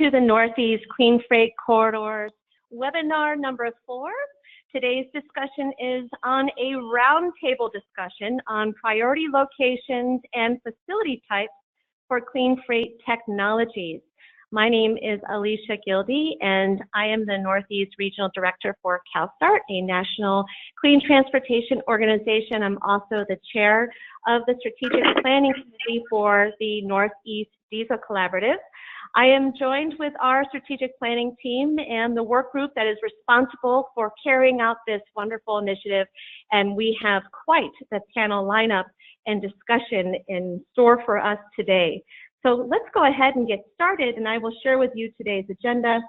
to the Northeast Clean Freight Corridors webinar number 4. Today's discussion is on a roundtable discussion on priority locations and facility types for clean freight technologies. My name is Alicia Gildy, and I am the Northeast Regional Director for CalSTART, a national clean transportation organization. I'm also the chair of the Strategic Planning Committee for the Northeast Diesel Collaborative. I am joined with our strategic planning team and the work group that is responsible for carrying out this wonderful initiative, and we have quite the panel lineup and discussion in store for us today. So let's go ahead and get started, and I will share with you today's agenda.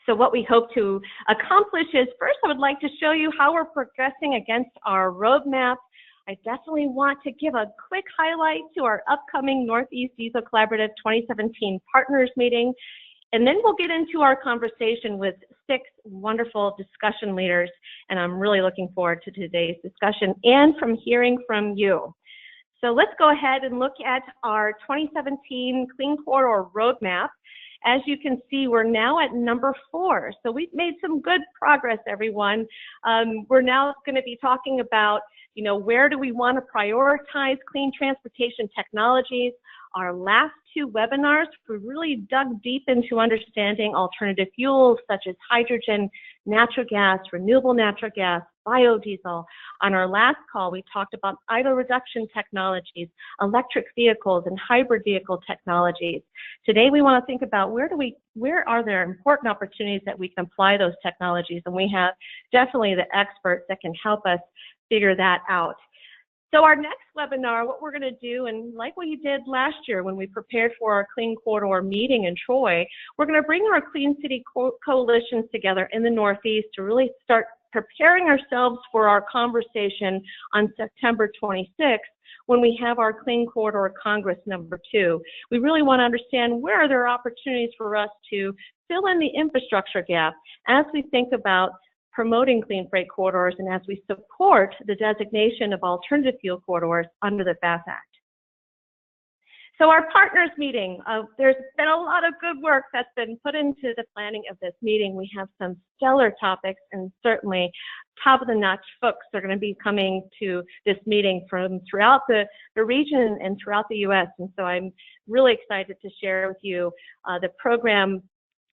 So what we hope to accomplish is, first I would like to show you how we're progressing against our roadmap. I definitely want to give a quick highlight to our upcoming Northeast Diesel Collaborative 2017 Partners Meeting, and then we'll get into our conversation with 6 wonderful discussion leaders, and I'm really looking forward to today's discussion and from hearing from you. So let's go ahead and look at our 2017 Clean Corridor Roadmap. As you can see, we're now at number 4. So we've made some good progress, everyone. We're now going to be talking about, where do we want to prioritize clean transportation technologies. Our last 2 webinars, we really dug deep into understanding alternative fuels such as hydrogen, natural gas, renewable natural gas, biodiesel. On our last call, we talked about idle reduction technologies, electric vehicles, and hybrid vehicle technologies. Today, we want to think about where are there important opportunities that we can apply those technologies, and we have definitely the experts that can help us figure that out. So our next webinar, what we're going to do, and like we did last year when we prepared for our Clean Corridor meeting in Troy, we're going to bring our Clean City coalitions together in the Northeast to really start preparing ourselves for our conversation on September 26th when we have our Clean Corridor Congress number 2. We really want to understand where are there opportunities for us to fill in the infrastructure gap as we think about promoting clean freight corridors and as we support the designation of alternative fuel corridors under the FAST Act. So our partners meeting, there's been a lot of good work that's been put into the planning of this meeting. We have some stellar topics and certainly top of the notch folks are going to be coming to this meeting from throughout the region and throughout the US. And so I'm really excited to share with you the program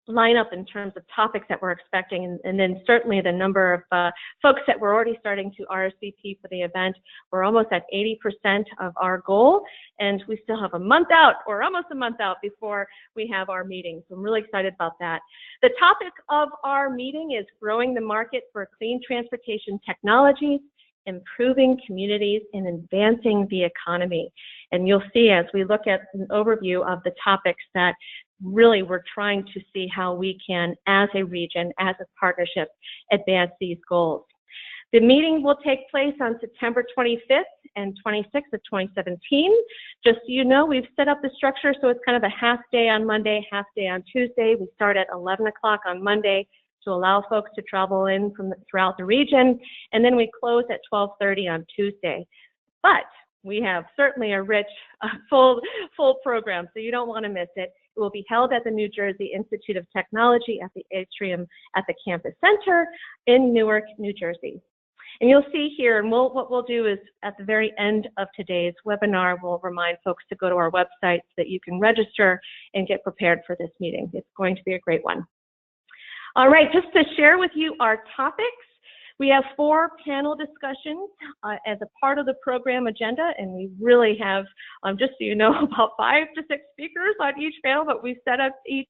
lineup in terms of topics that we're expecting, and then certainly the number of folks that we're already starting to RSVP for the event. We're almost at 80% of our goal, and we still have a month out, or almost a month out, before we have our meeting. So I'm really excited about that. The topic of our meeting is growing the market for clean transportation technologies, improving communities, and advancing the economy. And you'll see as we look at an overview of the topics that really we're trying to see how we can, as a region, as a partnership, advance these goals. The meeting will take place on September 25th and 26th of 2017. Just so you know, we've set up the structure so it's kind of a half day on Monday, half day on Tuesday. We start at 11 o'clock on Monday to allow folks to travel in from throughout the region, and then we close at 12:30 on Tuesday. But we have certainly a rich, full program, so you don't want to miss it. It will be held at the New Jersey Institute of Technology at the atrium at the Campus Center in Newark, New Jersey. And you'll see here, and what we'll do is at the very end of today's webinar, we'll remind folks to go to our website so that you can register and get prepared for this meeting. It's going to be a great one. All right, just to share with you our topics, we have 4 panel discussions as a part of the program agenda, and we really have, just so you know, about 5 to 6 speakers on each panel, but we've set up each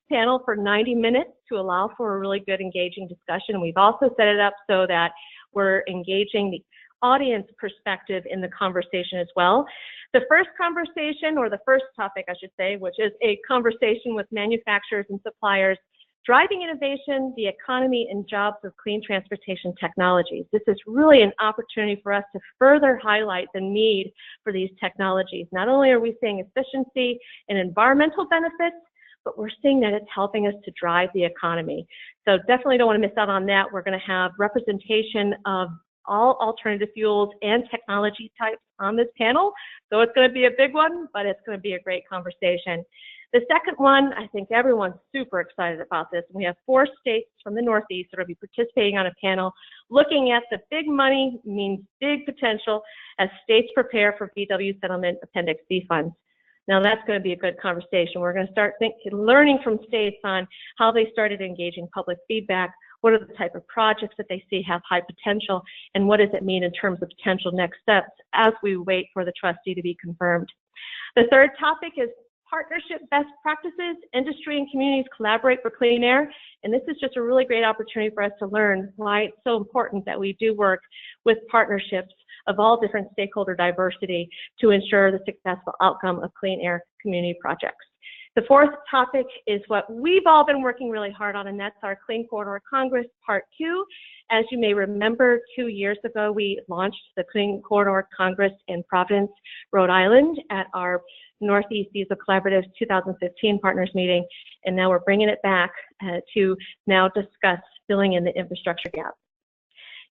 panel for 90 minutes to allow for a really good engaging discussion. We've also set it up so that we're engaging the audience perspective in the conversation as well. The first conversation, or the first topic I should say, which is a conversation with manufacturers and suppliers, driving innovation, the economy, and jobs of clean transportation technologies. This is really an opportunity for us to further highlight the need for these technologies. Not only are we seeing efficiency and environmental benefits, but we're seeing that it's helping us to drive the economy. So definitely don't want to miss out on that. We're going to have representation of all alternative fuels and technology types on this panel. So it's going to be a big one, but it's going to be a great conversation. The second one, I think everyone's super excited about this. We have 4 states from the Northeast that will be participating on a panel looking at the big money means big potential as states prepare for VW settlement Appendix B funds. Now that's going to be a good conversation. We're going to start learning from states on how they started engaging public feedback, what are the type of projects that they see have high potential, and what does it mean in terms of potential next steps as we wait for the trustee to be confirmed. The third topic is partnership best practices. Industry and communities collaborate for clean air, and this is just a really great opportunity for us to learn why it's so important that we do work with partnerships of all different stakeholder diversity to ensure the successful outcome of clean air community projects. The fourth topic is what we've all been working really hard on, and that's our Clean Corridor Congress Part 2. As you may remember, 2 years ago, we launched the Clean Corridor Congress in Providence, Rhode Island at our Northeast Diesel Collaborative's 2015 partners meeting, and now we're bringing it back to now discuss filling in the infrastructure gap.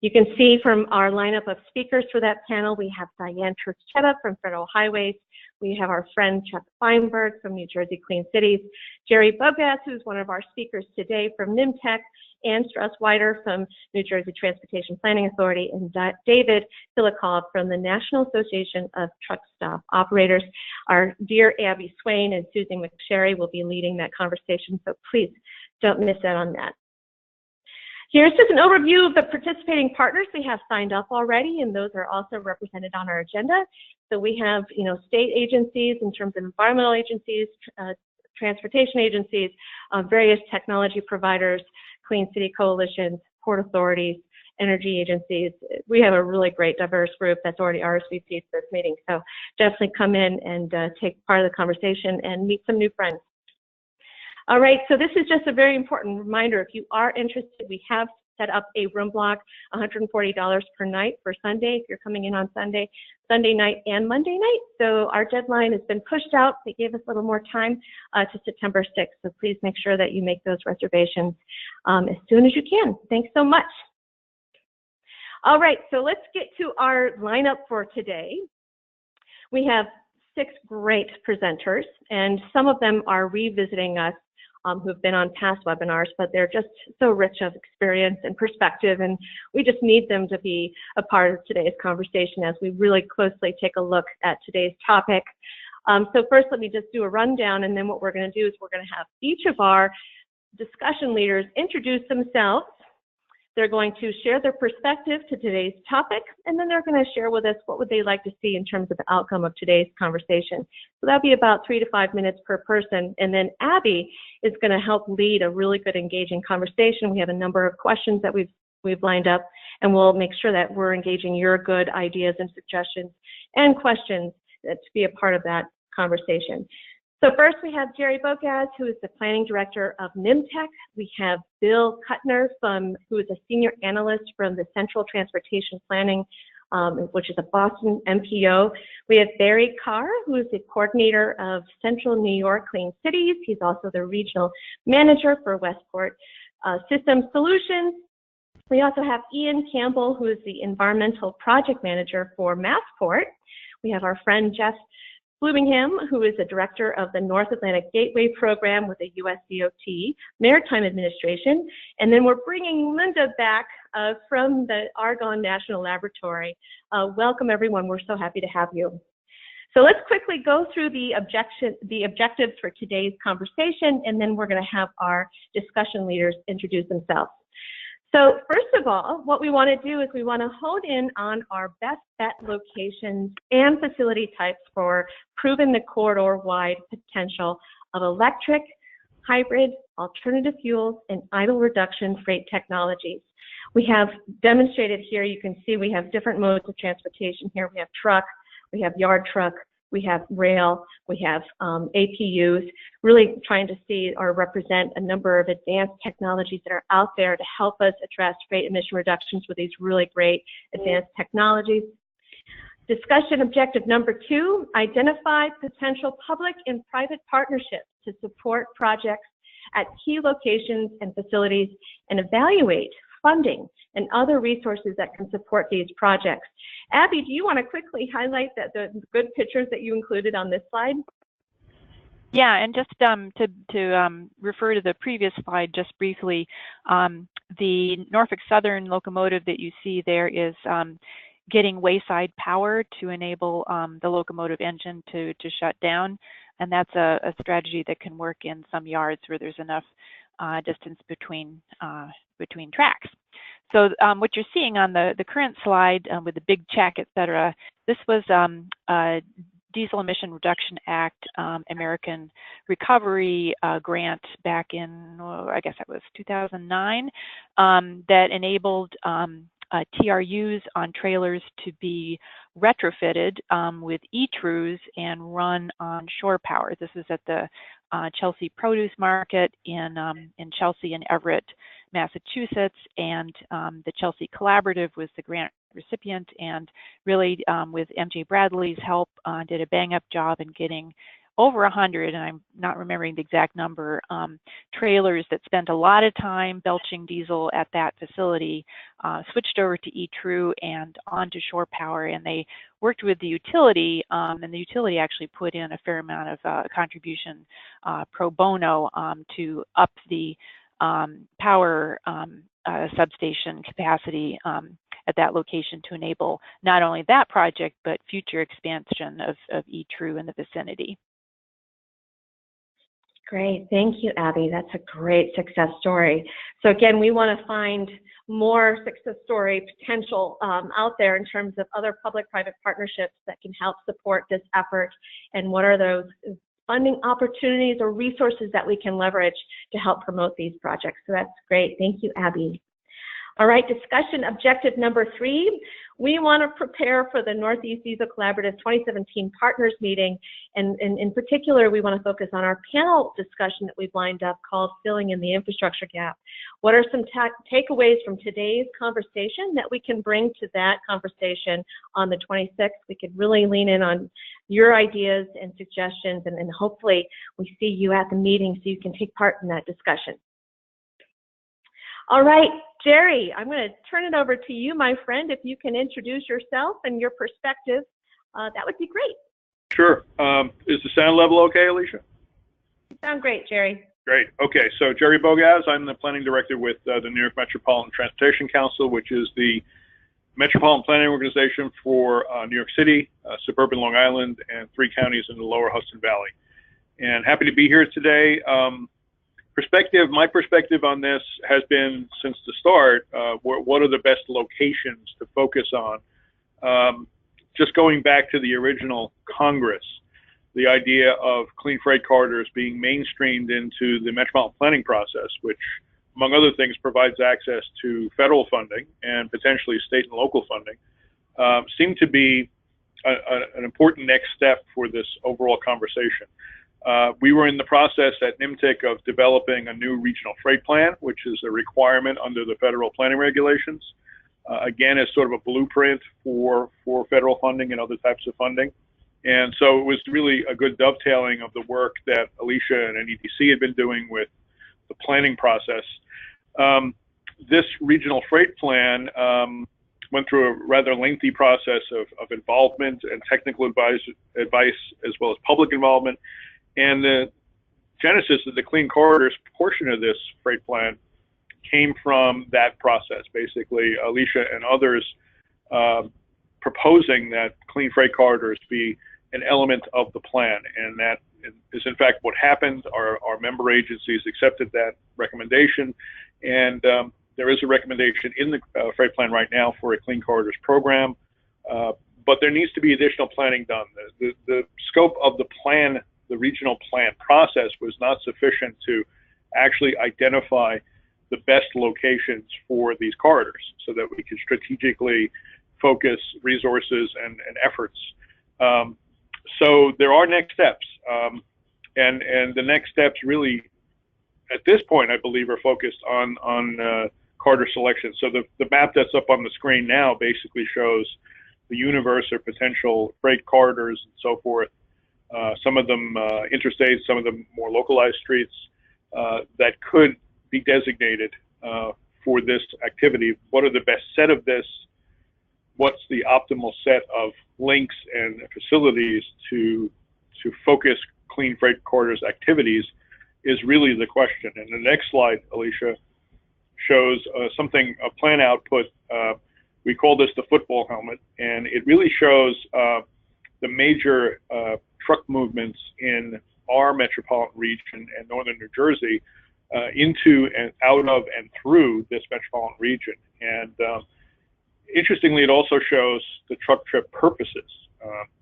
You can see from our lineup of speakers for that panel, we have Diane Turchetta from Federal Highways. We have our friend Chuck Feinberg from New Jersey Clean Cities, Gerry Bogacz, who's one of our speakers today from NIMTEC, Ann Strauss-Wider from New Jersey Transportation Planning Authority, and David Filikov from the National Association of Truck Stop Operators. Our dear Abby Swain and Susan McSherry will be leading that conversation, so please don't miss out on that. Here's just an overview of the participating partners we have signed up already, and those are also represented on our agenda. So we have, state agencies in terms of environmental agencies, transportation agencies, various technology providers, clean city coalitions, port authorities, energy agencies. We have a really great diverse group that's already RSVP'd to this meeting. So definitely come in and take part of the conversation and meet some new friends. All right, so this is just a very important reminder. If you are interested, we have set up a room block, $140 per night for Sunday, if you're coming in on Sunday night and Monday night. So our deadline has been pushed out. They gave us a little more time to September 6th. So please make sure that you make those reservations as soon as you can. Thanks so much. All right, so let's get to our lineup for today. We have 6 great presenters, and some of them are revisiting us who've been on past webinars, but they're just so rich of experience and perspective, and we just need them to be a part of today's conversation as we really closely take a look at today's topic. So first, let me just do a rundown, and then what we're going to do is we're going to have each of our discussion leaders introduce themselves. They're going to share their perspective to today's topic, and then they're going to share with us what would they like to see in terms of the outcome of today's conversation. So that'll be about 3 to 5 minutes per person, and then Abby is going to help lead a really good engaging conversation. We have a number of questions that we've lined up, and we'll make sure that we're engaging your good ideas and suggestions and questions to be a part of that conversation. So first we have Gerry Bogacz, who is the Planning Director of NIMTEC. We have Bill Kuttner, who is a Senior Analyst from the Central Transportation Planning, which is a Boston MPO. We have Barry Carr, who is the Coordinator of Central New York Clean Cities. He's also the Regional Manager for Westport System Solutions. We also have Ian Campbell, who is the Environmental Project Manager for Massport. We have our friend Jeff Flumignan, who is the Director of the North Atlantic Gateway Program with the US DOT Maritime Administration. And then we're bringing Linda back from the Argonne National Laboratory. Welcome, everyone. We're so happy to have you. So let's quickly go through the objectives for today's conversation, and then we're going to have our discussion leaders introduce themselves. So first of all, what we want to do is we want to hone in on our best bet locations and facility types for proving the corridor-wide potential of electric, hybrid, alternative fuels, and idle reduction freight technologies. We have demonstrated here, you can see we have different modes of transportation here. We have truck, we have yard truck, we have rail, we have APUs, really trying to see or represent a number of advanced technologies that are out there to help us address freight emission reductions with these really great advanced technologies. Discussion objective number 2, identify potential public and private partnerships to support projects at key locations and facilities and evaluate funding and other resources that can support these projects. Abby, do you want to quickly highlight the good pictures that you included on this slide? Yeah, and just to refer to the previous slide just briefly, the Norfolk Southern locomotive that you see there is getting wayside power to enable the locomotive engine to shut down, and that's a strategy that can work in some yards where there's enough distance between tracks. So what you're seeing on the current slide with the big check, et cetera, this was a Diesel Emission Reduction Act American Recovery grant back in, I guess it was 2009, that enabled TRUs on trailers to be retrofitted with e-TRUs and run on shore power. This is at the Chelsea Produce Market in Chelsea and Everett, Massachusetts, and the Chelsea Collaborative was the grant recipient, and really with MJ Bradley's help did a bang-up job in getting over 100, and I'm not remembering the exact number, trailers that spent a lot of time belching diesel at that facility, switched over to e-TRU and onto shore power, and they worked with the utility, and the utility actually put in a fair amount of contribution pro bono to up the power substation capacity at that location to enable not only that project, but future expansion of e-TRU in the vicinity. Great, thank you, Abby. That's a great success story. So again, we want to find more success story potential out there in terms of other public-private partnerships that can help support this effort, and what are those funding opportunities or resources that we can leverage to help promote these projects. So that's great. Thank you, Abby. All right, discussion objective number 3. We want to prepare for the Northeast Diesel Collaborative 2017 Partners Meeting, and in particular, we want to focus on our panel discussion that we've lined up called Filling in the Infrastructure Gap. What are some takeaways from today's conversation that we can bring to that conversation on the 26th? We could really lean in on your ideas and suggestions, and hopefully we see you at the meeting so you can take part in that discussion. All right, Gerry, I'm going to turn it over to you, my friend. If you can introduce yourself and your perspective, that would be great. Sure. Is the sound level okay, Alicia? You sound great, Gerry. Great. Okay, so Gerry Bogacz, I'm the planning director with the New York Metropolitan Transportation Council, which is the metropolitan planning organization for New York City, suburban Long Island, and 3 counties in the lower Hudson Valley. And happy to be here today. My perspective on this has been since the start, what are the best locations to focus on? Just going back to the original Congress, the idea of clean freight corridors being mainstreamed into the metropolitan planning process, which, among other things, provides access to federal funding and potentially state and local funding, seemed to be an important next step for this overall conversation. We were in the process at NIMTIC of developing a new regional freight plan, which is a requirement under the federal planning regulations. Again, as sort of a blueprint for federal funding and other types of funding. And so it was really a good dovetailing of the work that Alicia and NEDC had been doing with the planning process. This regional freight plan went through a rather lengthy process of involvement and technical advice as well as public involvement. And the genesis of the Clean Corridors portion of this freight plan came from that process. Basically, Alicia and others proposing that clean freight corridors be an element of the plan. And that is, in fact, what happened. Our member agencies accepted that recommendation. And there is a recommendation in the freight plan right now for a Clean Corridors program. But there needs to be additional planning done. The scope of the plan, the regional plan process, was not sufficient to actually identify the best locations for these corridors so that we can strategically focus resources and efforts. So there are next steps. And the next steps really, at this point, I believe, are focused on corridor selection. So the map that's up on the screen now basically shows the universe of potential freight corridors and so forth. Some of them interstate, some of them more localized streets that could be designated for this activity. What are the best set of this? What's the optimal set of links and facilities to focus clean freight corridors activities is really the question. And the next slide, Alicia, shows a plan output. We call this the football helmet, and it really shows the major truck movements in our metropolitan region and northern New Jersey into and out of and through this metropolitan region. And interestingly, it also shows the truck trip purposes,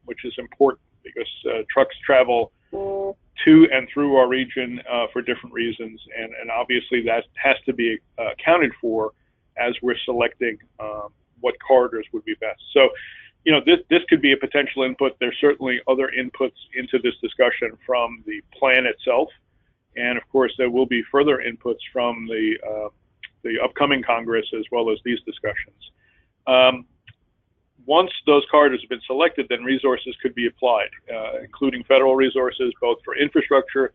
which is important because trucks travel to and through our region for different reasons, and obviously that has to be accounted for as we're selecting what corridors would be best. So, you know, this could be a potential input. There's certainly other inputs into this discussion from the plan itself, and of course there will be further inputs from the upcoming Congress as well as these discussions. Once those corridors have been selected, then resources could be applied, including federal resources, both for infrastructure,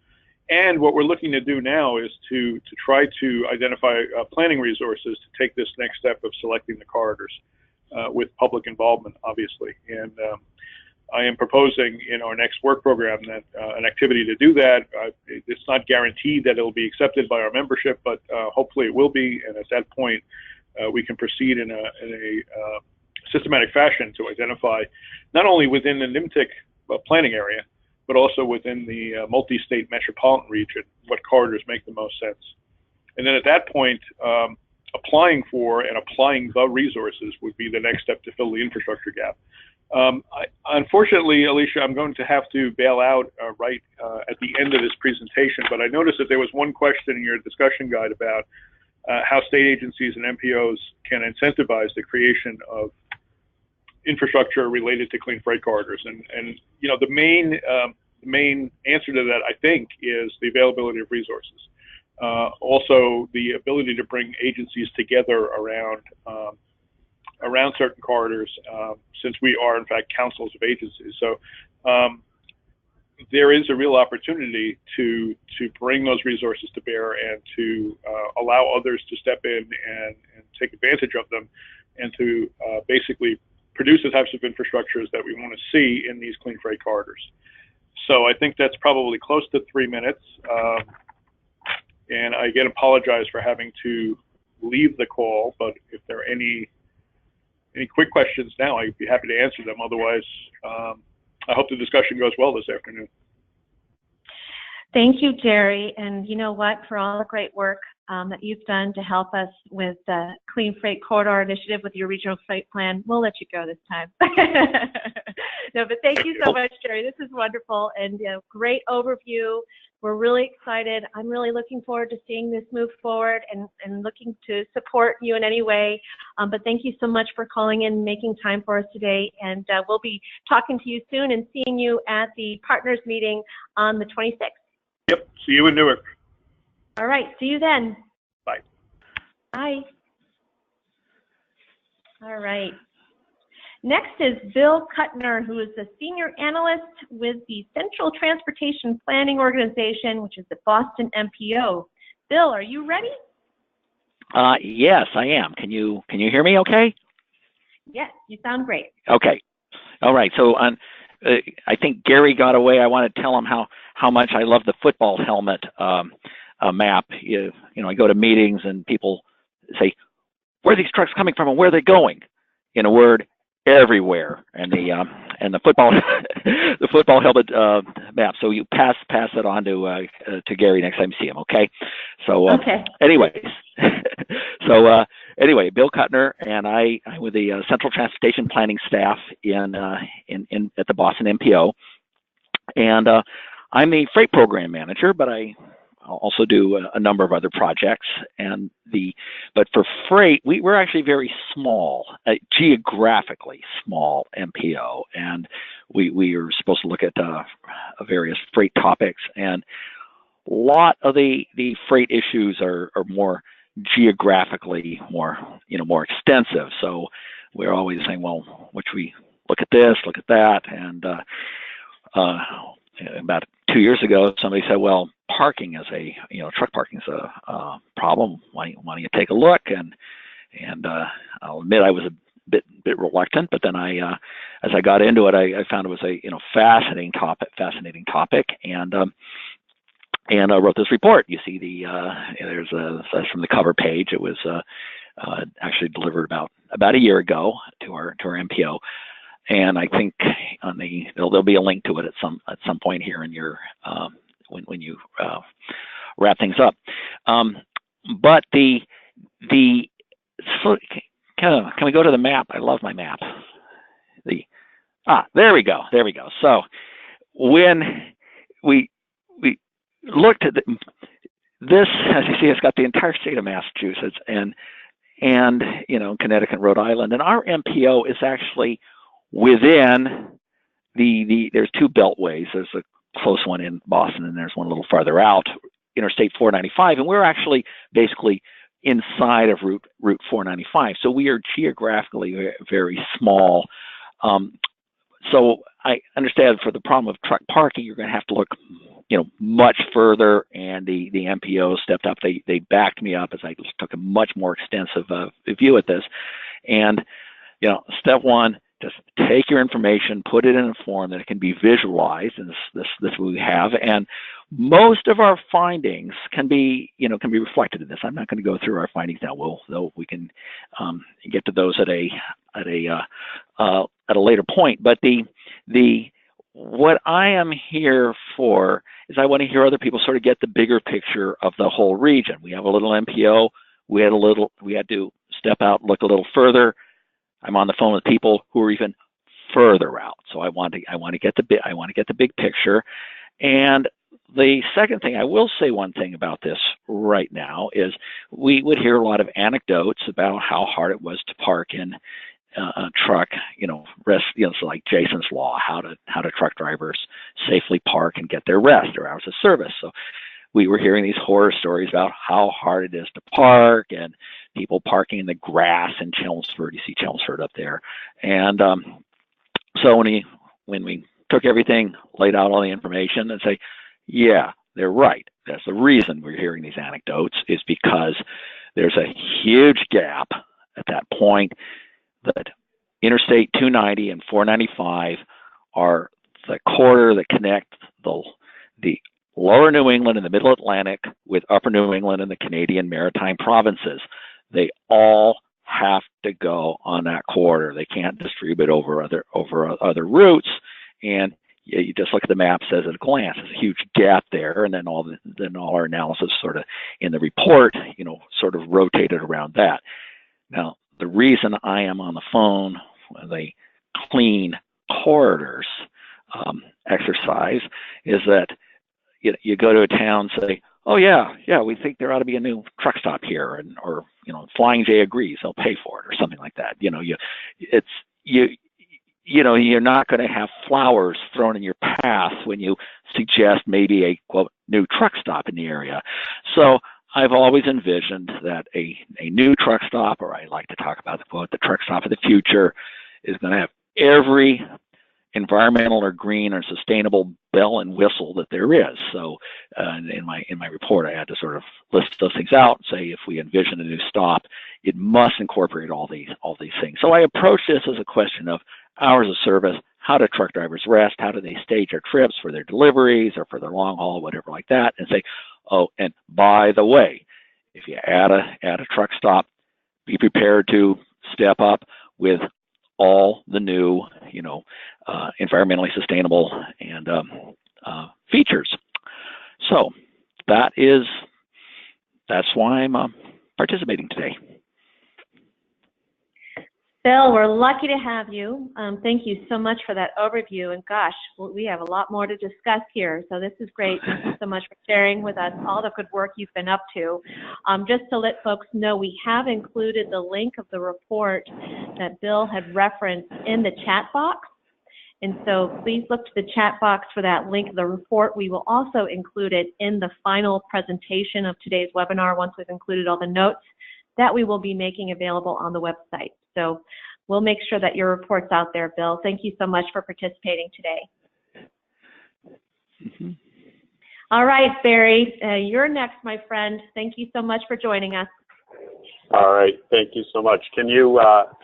and what we're looking to do now is to try to identify planning resources to take this next step of selecting the corridors with public involvement, obviously. And I am proposing in our next work program that an activity to do that. It's not guaranteed that it'll be accepted by our membership, but hopefully it will be, and at that point we can proceed in a systematic fashion to identify not only within the NMTIC planning area, but also within the multi-state metropolitan region, what corridors make the most sense. And then at that point, applying for and applying the resources would be the next step to fill the infrastructure gap. Unfortunately, Alicia, I'm going to have to bail out right at the end of this presentation, but I noticed that there was one question in your discussion guide about how state agencies and MPOs can incentivize the creation of infrastructure related to clean freight corridors. And you know, the main answer to that, I think, is the availability of resources. Also, the ability to bring agencies together around certain corridors, since we are, in fact, councils of agencies. So there is a real opportunity to bring those resources to bear and to allow others to step in and take advantage of them, and to basically produce the types of infrastructures that we want to see in these clean freight corridors. So I think that's probably close to 3 minutes. And I again apologize for having to leave the call, but if there are any quick questions now, I'd be happy to answer them. Otherwise, I hope the discussion goes well this afternoon. Thank you, Gerry. And you know what, for all the great work that you've done to help us with the Clean Freight Corridor Initiative with your regional freight plan. We'll let you go this time. No, but thank you so much, Gerry. This is wonderful, and great overview. We're really excited. I'm really looking forward to seeing this move forward and looking to support you in any way. But thank you so much for calling in and making time for us today. And we'll be talking to you soon and seeing you at the partners meeting on the 26th. Yep. See you in Newark. All right. See you then. Bye. Bye. All right. Next is Bill Kuttner, who is a senior analyst with the Central Transportation Planning Organization, which is the Boston MPO. Bill, are you ready? Yes, I am. Can you hear me okay? Yes, you sound great. Okay. All right. So I think Gerry got away. I want to tell him how much I love the football helmet map. You know, I go to meetings and people say, "Where are these trucks coming from and where are they going?" In a word, everywhere. And the football the football helmet map. So you pass it on to Gerry next time you see him. Okay. So okay. Anyways, anyway, Bill Kuttner and I'm with the Central Transportation Planning staff in at the Boston MPO, and I'm the freight program manager, but I also do a number of other projects. But for freight, we're actually very small, geographically small MPO, and we are supposed to look at various freight topics, and a lot of the freight issues are more geographically more extensive. So we're always saying, well, which we look at this, look at that, and about 2 years ago, somebody said, well, parking is truck parking is a problem. Why don't you take a look? And I'll admit I was bit reluctant, but then as I got into it, I found it was a fascinating topic, and I wrote this report. You see that's from the cover page. It was actually delivered about a year ago to our MPO, and I think there'll be a link to it at some point here in your when you wrap things up. But can we go to the map? I love my map. There we go. So when we looked at this, as you see, it's got the entire state of Massachusetts and Connecticut, Rhode Island, and our MPO is actually within there's two beltways. There's a close one in Boston, and there's one a little farther out, Interstate 495, and we're actually basically inside of Route 495. So we are geographically very small. So I understand for the problem of truck parking, you're going to have to look, much further. And the MPO stepped up. They backed me up as I took a much more extensive view at this. And step one, just take your information, put it in a form that it can be visualized, and this we have. And most of our findings can be reflected in this. I'm not going to go through our findings now. We can get to those at a later point. But what I am here for is I want to hear other people sort of get the bigger picture of the whole region. We have a little MPO. We had to step out, look a little further. I'm on the phone with people who are even further out. So I want to get the big picture. And the second thing, I will say one thing about this right now is we would hear a lot of anecdotes about how hard it was to park in a truck, so like Jason's Law, how do truck drivers safely park and get their rest, their hours of service. So we were hearing these horror stories about how hard it is to park and people parking in the grass in Chelmsford. You see Chelmsford up there. And so when we took everything, laid out all the information and say, yeah, they're right. That's the reason we're hearing these anecdotes, is because there's a huge gap at that point that Interstate 290 and 495 are the corridor that connect the lower New England and the middle Atlantic with upper New England and the Canadian Maritime provinces. They all have to go on that corridor. They can't distribute over other routes. And you just look at the map, says at a glance, there's a huge gap there. And then all our analysis sort of in the report, sort of rotated around that. Now, the reason I am on the phone with a clean corridors exercise is that you go to a town, say, oh yeah, we think there ought to be a new truck stop here, or Flying J agrees, they'll pay for it, or something like that. You're not going to have flowers thrown in your path when you suggest maybe a quote new truck stop in the area. So I've always envisioned that a new truck stop, or I like to talk about the truck stop of the future, is going to have every environmental or green or sustainable bell and whistle that there is. So in my report, I had to sort of list those things out and say, if we envision a new stop, it must incorporate all these things. So I approach this as a question of hours of service. How do truck drivers rest? How do they stage their trips for their deliveries or for their long haul, whatever like that? And say, oh, and by the way, if you add a truck stop, be prepared to step up with all the new, environmentally sustainable and features. So that's why I'm participating today. Bill, we're lucky to have you. Thank you so much for that overview. And gosh, we have a lot more to discuss here. So this is great. Thank you so much for sharing with us all the good work you've been up to. Just to let folks know, we have included the link of the report that Bill had referenced in the chat box. And so please look to the chat box for that link of the report. We will also include it in the final presentation of today's webinar once we've included all the notes that we will be making available on the website. So we'll make sure that your report's out there, Bill. Thank you so much for participating today. Mm-hmm. All right, Barry, you're next, my friend. Thank you so much for joining us. All right, thank you so much. Can you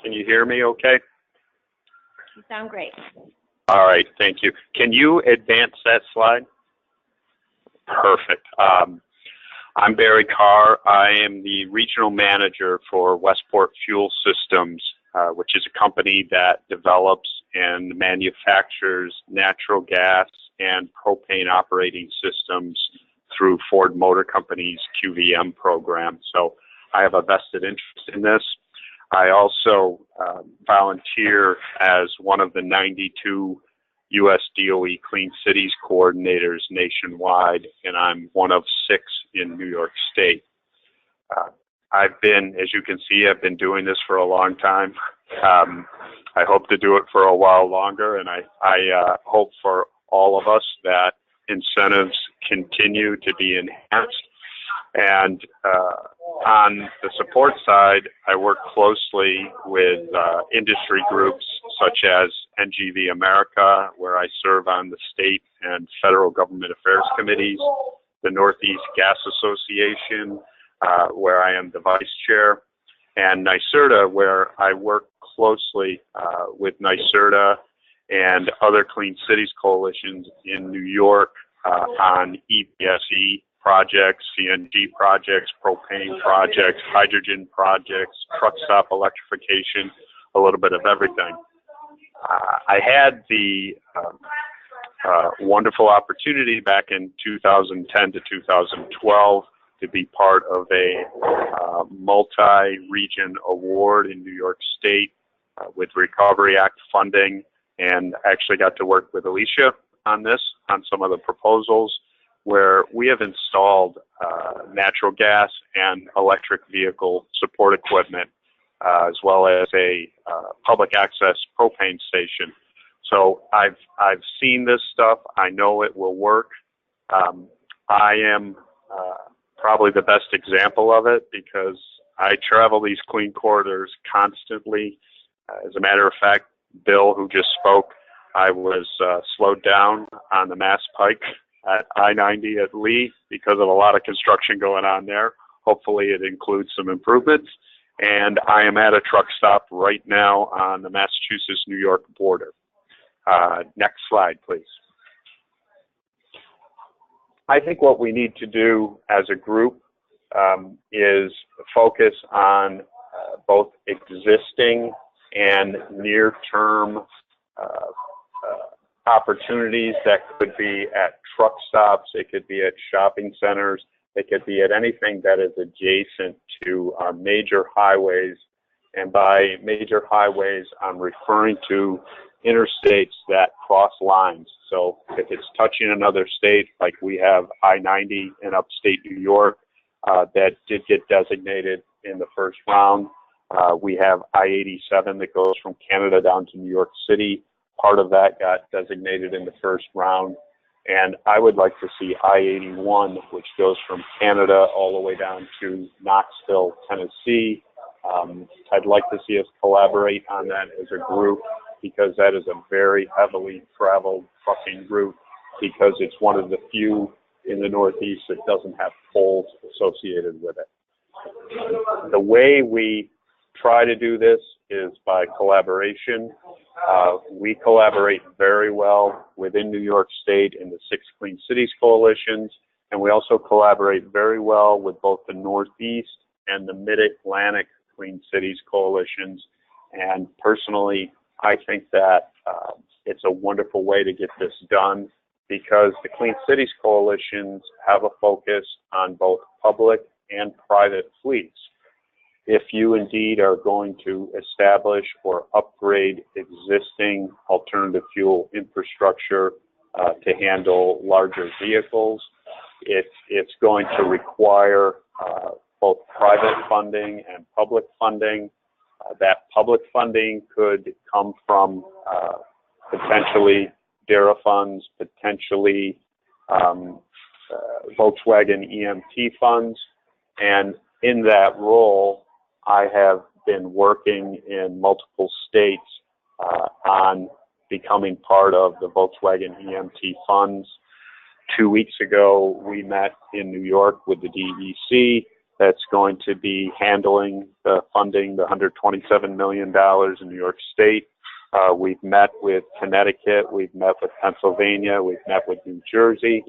hear me okay? You sound great. All right, thank you. Can you advance that slide? Perfect. I'm Barry Carr. I am the regional manager for Westport Fuel Systems, which is a company that develops and manufactures natural gas and propane operating systems through Ford Motor Company's QVM program. So I have a vested interest in this. I also volunteer as one of the 92 U.S. DOE Clean Cities coordinators nationwide, and I'm one of 6 in New York State. I've been, as you can see, I've been doing this for a long time. I hope to do it for a while longer, and I hope for all of us that incentives continue to be enhanced. And on the support side, I work closely with industry groups such as NGV America, where I serve on the state and federal government affairs committees, the Northeast Gas Association, where I am the vice chair, and NYSERDA, where I work closely with NYSERDA and other Clean Cities coalitions in New York on EPSE projects, CNG projects, propane projects, hydrogen projects, truck stop electrification, a little bit of everything. I had the wonderful opportunity back in 2010 to 2012 to be part of a multi-region award in New York State with Recovery Act funding, and actually got to work with Alicia on this, on some of the proposals, where we have installed natural gas and electric vehicle support equipment, as well as a public access propane station. So I've seen this stuff. I know it will work. I am probably the best example of it because I travel these clean corridors constantly. As a matter of fact, Bill, who just spoke, I was slowed down on the Mass Pike at I-90 at Lee because of a lot of construction going on there. Hopefully it includes some improvements. And I am at a truck stop right now on the Massachusetts-New York border. Next slide, please. I think what we need to do as a group is focus on both existing and near-term opportunities that could be at truck stops, it could be at shopping centers, it could be at anything that is adjacent to our major highways. And by major highways, I'm referring to interstates that cross lines. So if it's touching another state, like we have I-90 in upstate New York, that did get designated in the first round. We have I-87 that goes from Canada down to New York City. Part of that got designated in the first round. And I would like to see I-81, which goes from Canada all the way down to Knoxville, Tennessee. I'd like to see us collaborate on that as a group because that is a very heavily traveled trucking route because it's one of the few in the Northeast that doesn't have tolls associated with it. The way we try to do this is by collaboration. We collaborate very well within New York State in the 6 Clean Cities coalitions, and we also collaborate very well with both the Northeast and the Mid-Atlantic Clean Cities coalitions. And personally, I think that it's a wonderful way to get this done because the Clean Cities coalitions have a focus on both public and private fleets. If you indeed are going to establish or upgrade existing alternative fuel infrastructure to handle larger vehicles, it's going to require both private funding and public funding. That public funding could come from potentially DARA funds, potentially Volkswagen EMT funds, and in that role, I have been working in multiple states on becoming part of the Volkswagen EMT funds. 2 weeks ago, we met in New York with the DEC that's going to be handling the funding, the $127 million in New York State. We've met with Connecticut, we've met with Pennsylvania, we've met with New Jersey.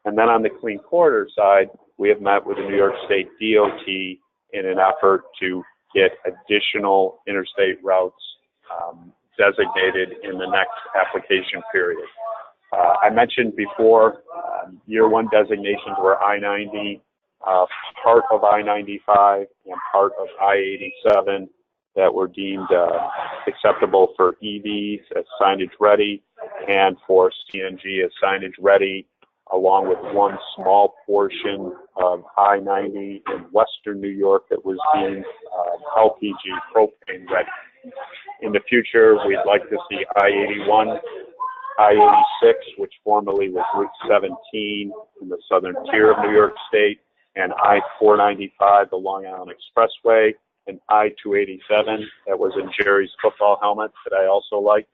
And then on the Clean Corridor side, we have met with the New York State DOT in an effort to get additional interstate routes designated in the next application period. I mentioned before, year one designations were I-90, part of I-95 and part of I-87 that were deemed acceptable for EVs as signage ready and for CNG as signage ready, along with one small portion of I-90 in western New York that was deemed LPG propane ready. In the future, we'd like to see I-81, I-86, which formerly was Route 17 in the southern tier of New York State, and I-495, the Long Island Expressway, and I-287, that was in Gerry's football helmet that I also liked.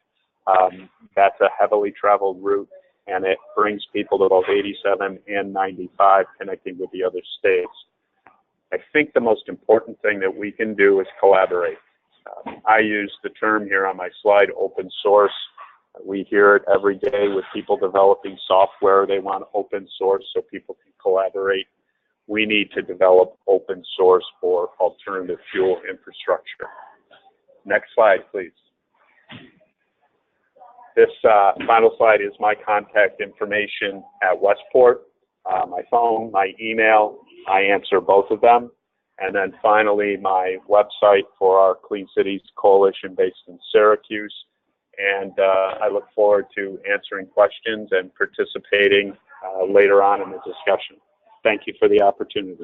That's a heavily traveled route, and it brings people to both 87 and 95, connecting with the other states. I think the most important thing that we can do is collaborate. I use the term here on my slide, open source. We hear it every day with people developing software. They want open source so people can collaborate. We need to develop open source for alternative fuel infrastructure. Next slide, please. This final slide is my contact information at Westport, my phone, my email. I answer both of them. And then finally, my website for our Clean Cities Coalition based in Syracuse. And I look forward to answering questions and participating later on in the discussion. Thank you for the opportunity.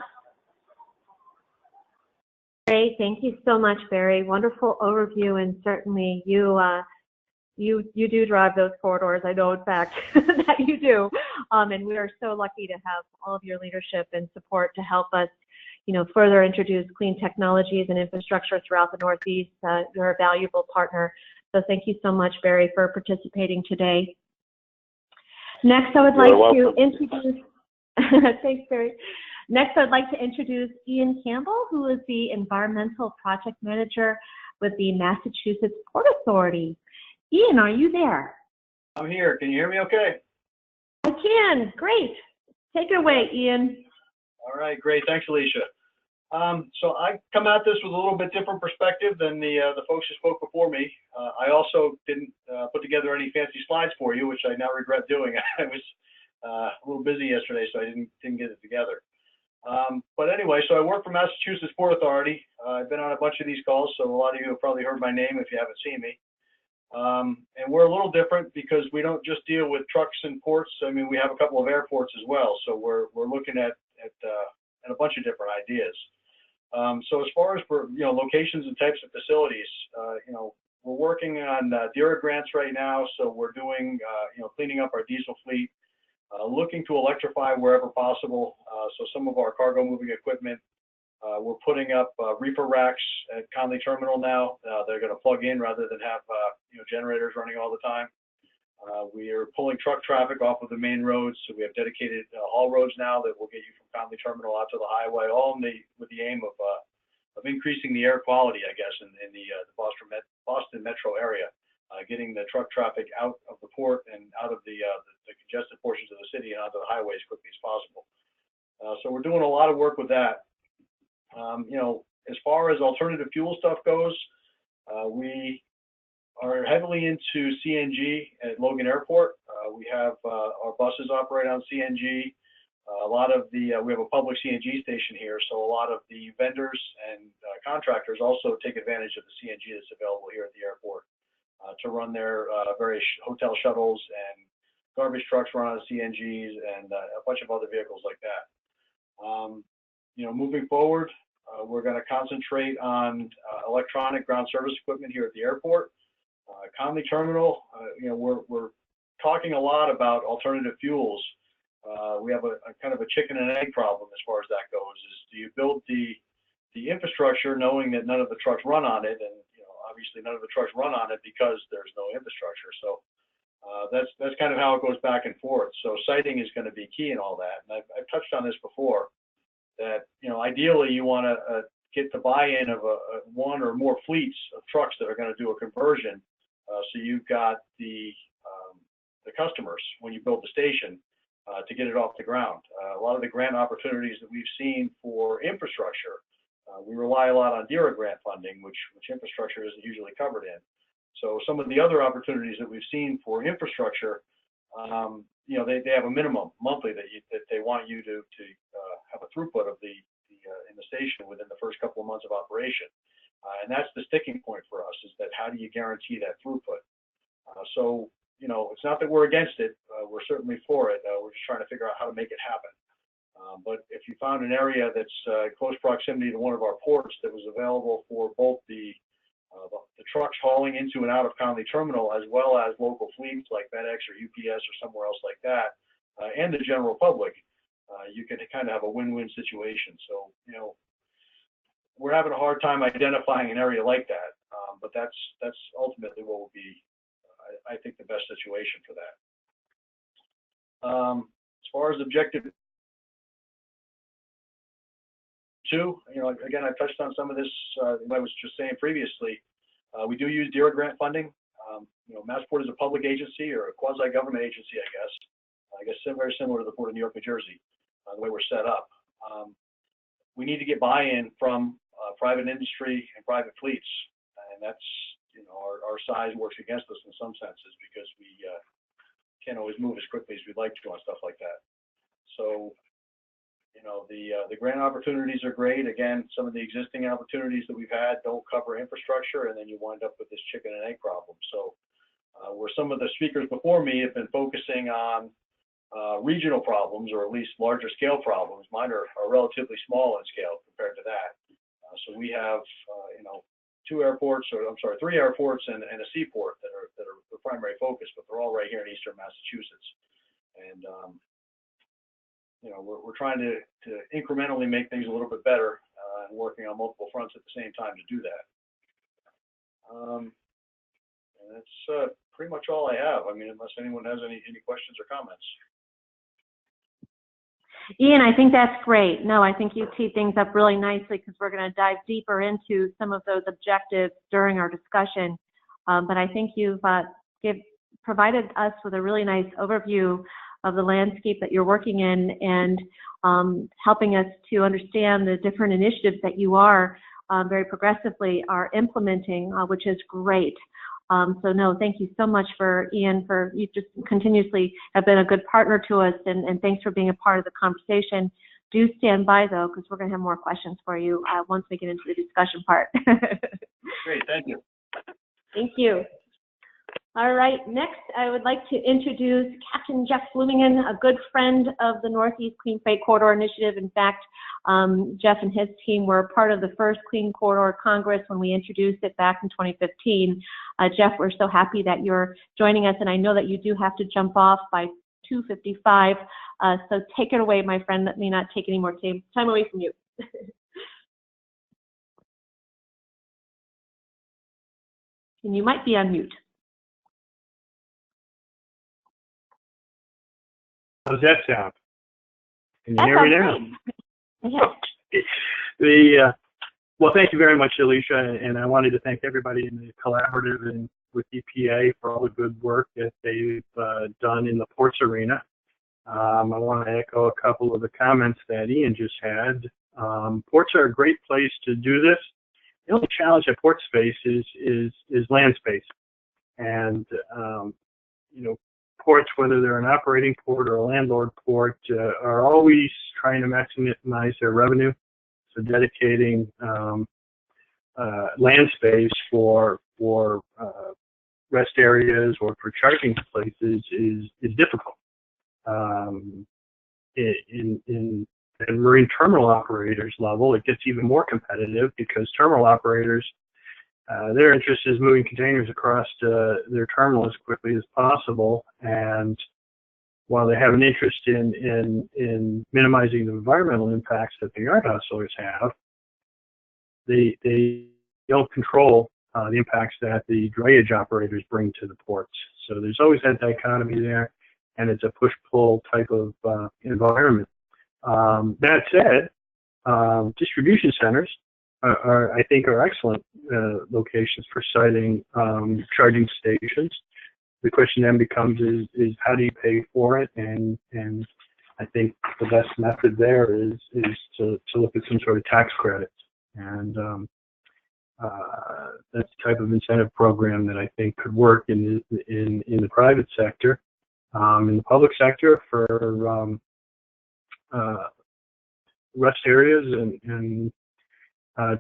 Great, thank you so much, Barry. Wonderful overview, and certainly you do drive those corridors. I know, in fact, that you do. And we are so lucky to have all of your leadership and support to help us, further introduce clean technologies and infrastructure throughout the Northeast. You're a valuable partner. So thank you so much, Barry, for participating today. Next, I would like to introduce, thanks, Barry. Next, I'd like to introduce Ian Campbell, who is the Environmental Project Manager with the Massachusetts Port Authority. Ian, are you there? I'm here. Can you hear me okay? I can. Great. Take it away, Ian. All right, great. Thanks, Alicia. So I come at this with a little bit different perspective than the folks who spoke before me. I also didn't put together any fancy slides for you, which I now regret doing. I was a little busy yesterday, so I didn't get it together. But anyway, so I work for Massachusetts Port Authority. I've been on a bunch of these calls, so a lot of you have probably heard my name if you haven't seen me. And we're a little different because we don't just deal with trucks and ports. I mean, we have a couple of airports as well, so we're looking at a bunch of different ideas. So as far as for locations and types of facilities, we're working on DERA grants right now. So we're doing cleaning up our diesel fleet, looking to electrify wherever possible. So some of our cargo moving equipment, we're putting up reefer racks at Conley Terminal now. They're going to plug in rather than have generators running all the time. We are pulling truck traffic off of the main roads, so we have dedicated haul roads now that will get you from Conley Terminal out to the highway, all with the aim of increasing the air quality, I guess, in the Boston metro area, getting the truck traffic out of the port and out of the congested portions of the city and onto the highway as quickly as possible. So we're doing a lot of work with that. As far as alternative fuel stuff goes, we are heavily into CNG at Logan Airport. We have our buses operate on CNG. We have a public CNG station here, so a lot of the vendors and contractors also take advantage of the CNG that's available here at the airport to run their various hotel shuttles, and garbage trucks run on CNGs, and a bunch of other vehicles like that. Moving forward, we're going to concentrate on electronic ground service equipment here at the airport. Conley Terminal, we're talking a lot about alternative fuels. We have a kind of a chicken and egg problem as far as that goes. Is do you build the infrastructure knowing that none of the trucks run on it, and obviously none of the trucks run on it because there's no infrastructure. So that's kind of how it goes back and forth. So siting is going to be key in all that. And I've touched on this before. that, ideally you want to get the buy-in of one or more fleets of trucks that are going to do a conversion. So you've got the customers when you build the station to get it off the ground. A lot of the grant opportunities that we've seen for infrastructure, we rely a lot on DERA grant funding, which infrastructure isn't usually covered in. So some of the other opportunities that we've seen for infrastructure, they have a minimum monthly that they want you to have a throughput of in the station within the first couple of months of operation. And that's the sticking point for us, is that how do you guarantee that throughput? So, it's not that we're against it. We're certainly for it. We're just trying to figure out how to make it happen. But if you found an area that's close proximity to one of our ports that was available for both the trucks hauling into and out of Conley Terminal, as well as local fleets like FedEx or UPS or somewhere else like that, and the general public, you can kind of have a win-win situation. So, we're having a hard time identifying an area like that, but that's ultimately what will be, I think, the best situation for that. As far as objective 2, again, I touched on some of this. I was just saying previously, we do use DERA grant funding. Massport is a public agency or a quasi-government agency, I guess very similar to the Port of New York, New Jersey, the way we're set up. We need to get buy-in from private industry and private fleets, and that's, our size works against us in some senses because we can't always move as quickly as we'd like to on stuff like that. So, the grant opportunities are great. Again, some of the existing opportunities that we've had don't cover infrastructure, and then you wind up with this chicken and egg problem. So, where some of the speakers before me have been focusing on regional problems, or at least larger scale problems, mine are relatively small in scale compared to that. So we have, 3 airports and a seaport that are the primary focus, but they're all right here in Eastern Massachusetts. And we're trying to incrementally make things a little bit better, and working on multiple fronts at the same time to do that. And that's pretty much all I have. I mean, unless anyone has any questions or comments. Ian, I think that's great. No, I think you teed things up really nicely, because we're going to dive deeper into some of those objectives during our discussion. But I think you've provided us with a really nice overview of the landscape that you're working in, and helping us to understand the different initiatives that you are very progressively are implementing, which is great. So no, thank you so much Ian, you just continuously have been a good partner to us, and thanks for being a part of the conversation. Do stand by though, because we're going to have more questions for you once we get into the discussion part. Great, thank you. Thank you. All right, next I would like to introduce Captain Jeff Flumignan, a good friend of the Northeast Clean Freight Corridor Initiative. In fact, Jeff and his team were part of the first Clean Corridor Congress when we introduced it back in 2015. Jeff, we're so happy that you're joining us, and I know that you do have to jump off by 2:55, so take it away, my friend. Let me not take any more time away from you. And you might be on mute. How's that sound? Can you hear me now? Yeah. Well, thank you very much, Alicia, and I wanted to thank everybody in the collaborative and with EPA for all the good work that they've done in the ports arena. I want to echo a couple of the comments that Ian just had. Ports are a great place to do this. The only challenge at port space is land space, and ports, whether they're an operating port or a landlord port, are always trying to maximize their revenue. So dedicating land space for rest areas or for charging places is difficult. In marine terminal operators level, it gets even more competitive, because terminal operators, their interest is moving containers across their terminal as quickly as possible, and while they have an interest in minimizing the environmental impacts that the yard hustlers have, they don't control the impacts that the drayage operators bring to the ports. So there's always that dichotomy there, and it's a push-pull type of environment. That said, Distribution centers I think are excellent locations for siting charging stations. The question then becomes is how do you pay for it? And I think the best method there is to look at some sort of tax credits. And that's the type of incentive program that I think could work in the private sector. In the public sector for rest areas and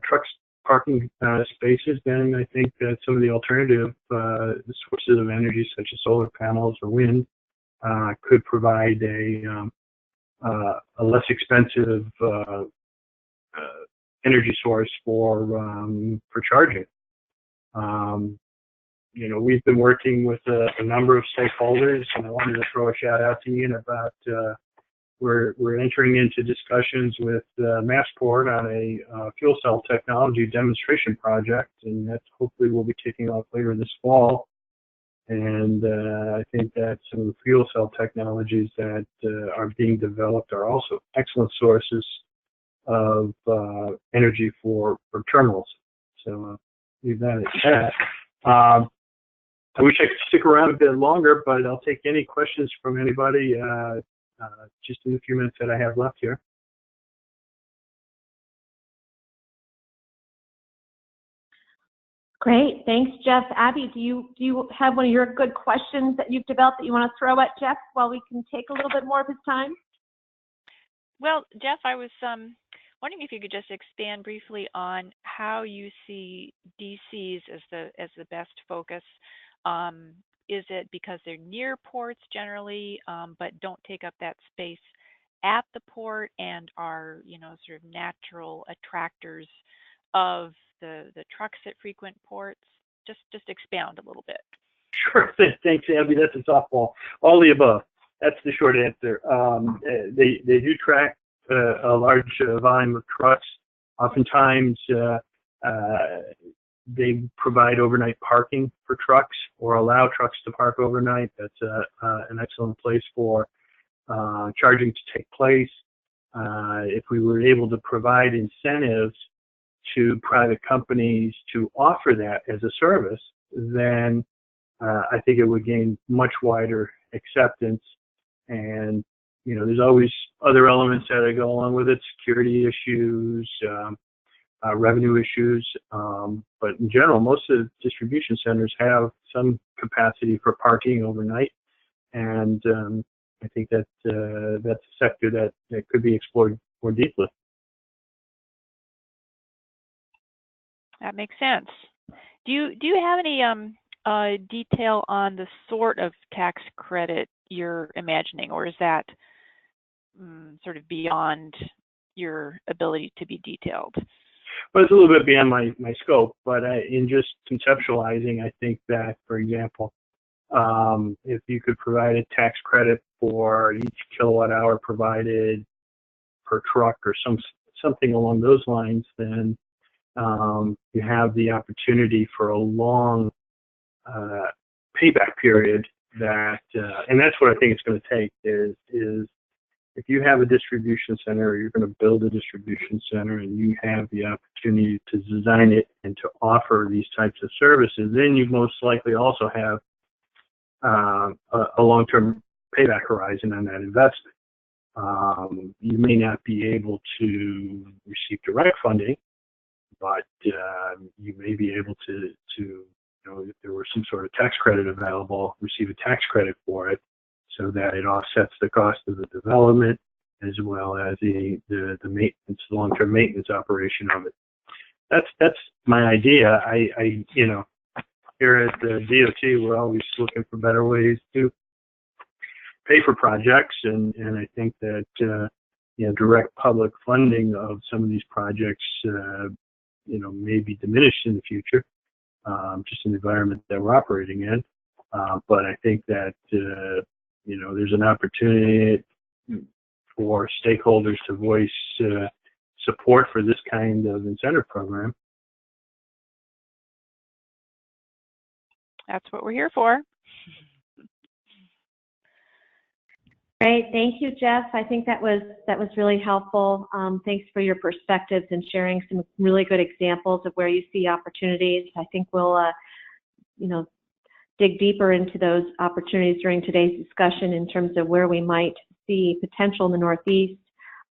trucks parking spaces, then I think that some of the alternative sources of energy, such as solar panels or wind, could provide a less expensive energy source for charging. We've been working with a number of stakeholders, and I wanted to throw a shout out to Ian about we're entering into discussions with Massport on a fuel cell technology demonstration project, and that hopefully will be kicking off later this fall. And I think that some of the fuel cell technologies that are being developed are also excellent sources of energy for terminals. So leave that at that. I wish I could stick around a bit longer, but I'll take any questions from anybody just in the few minutes that I have left here. Great, thanks, Jeff. Abby, do you have one of your good questions that you've developed that you want to throw at Jeff while we can take a little bit more of his time? Well, Jeff, I was wondering if you could just expand briefly on how you see DCs as the best focus. Is it because they're near ports generally, but don't take up that space at the port and are, sort of natural attractors of the trucks that frequent ports? Just expound a little bit. Sure. Thanks, Abby. That's a softball. All the above. That's the short answer. They do track a large volume of trucks. Oftentimes, they provide overnight parking for trucks or allow trucks to park overnight. That's an excellent place for charging to take place. If we were able to provide incentives to private companies to offer that as a service, then I think it would gain much wider acceptance. And, there's always other elements that go along with it, security issues, revenue issues. But in general, most of the distribution centers have some capacity for parking overnight. And I think that that's a sector that could be explored more deeply. That makes sense. Do you have any detail on the sort of tax credit you're imagining, or is that sort of beyond your ability to be detailed? Well, it's a little bit beyond my scope, but in just conceptualizing, I think that, for example, if you could provide a tax credit for each kilowatt hour provided per truck or something along those lines, then you have the opportunity for a long payback period and that's what I think it's going to take is if you have a distribution center or you're going to build a distribution center and you have the opportunity to design it and to offer these types of services, then you most likely also have a long-term payback horizon on that investment. You may not be able to receive direct funding, but you may be able to if there were some sort of tax credit available, receive a tax credit for it so that it offsets the cost of the development as well as the maintenance, the long-term maintenance operation of it. That's my idea. I here at the DOT, we're always looking for better ways to pay for projects, and I think that direct public funding of some of these projects may be diminished in the future, just in the environment that we're operating in. But I think that there's an opportunity for stakeholders to voice support for this kind of incentive program. That's what we're here for. Great, thank you, Jeff. I think that was really helpful. Thanks for your perspectives and sharing some really good examples of where you see opportunities. I think we'll, dig deeper into those opportunities during today's discussion in terms of where we might see potential in the Northeast.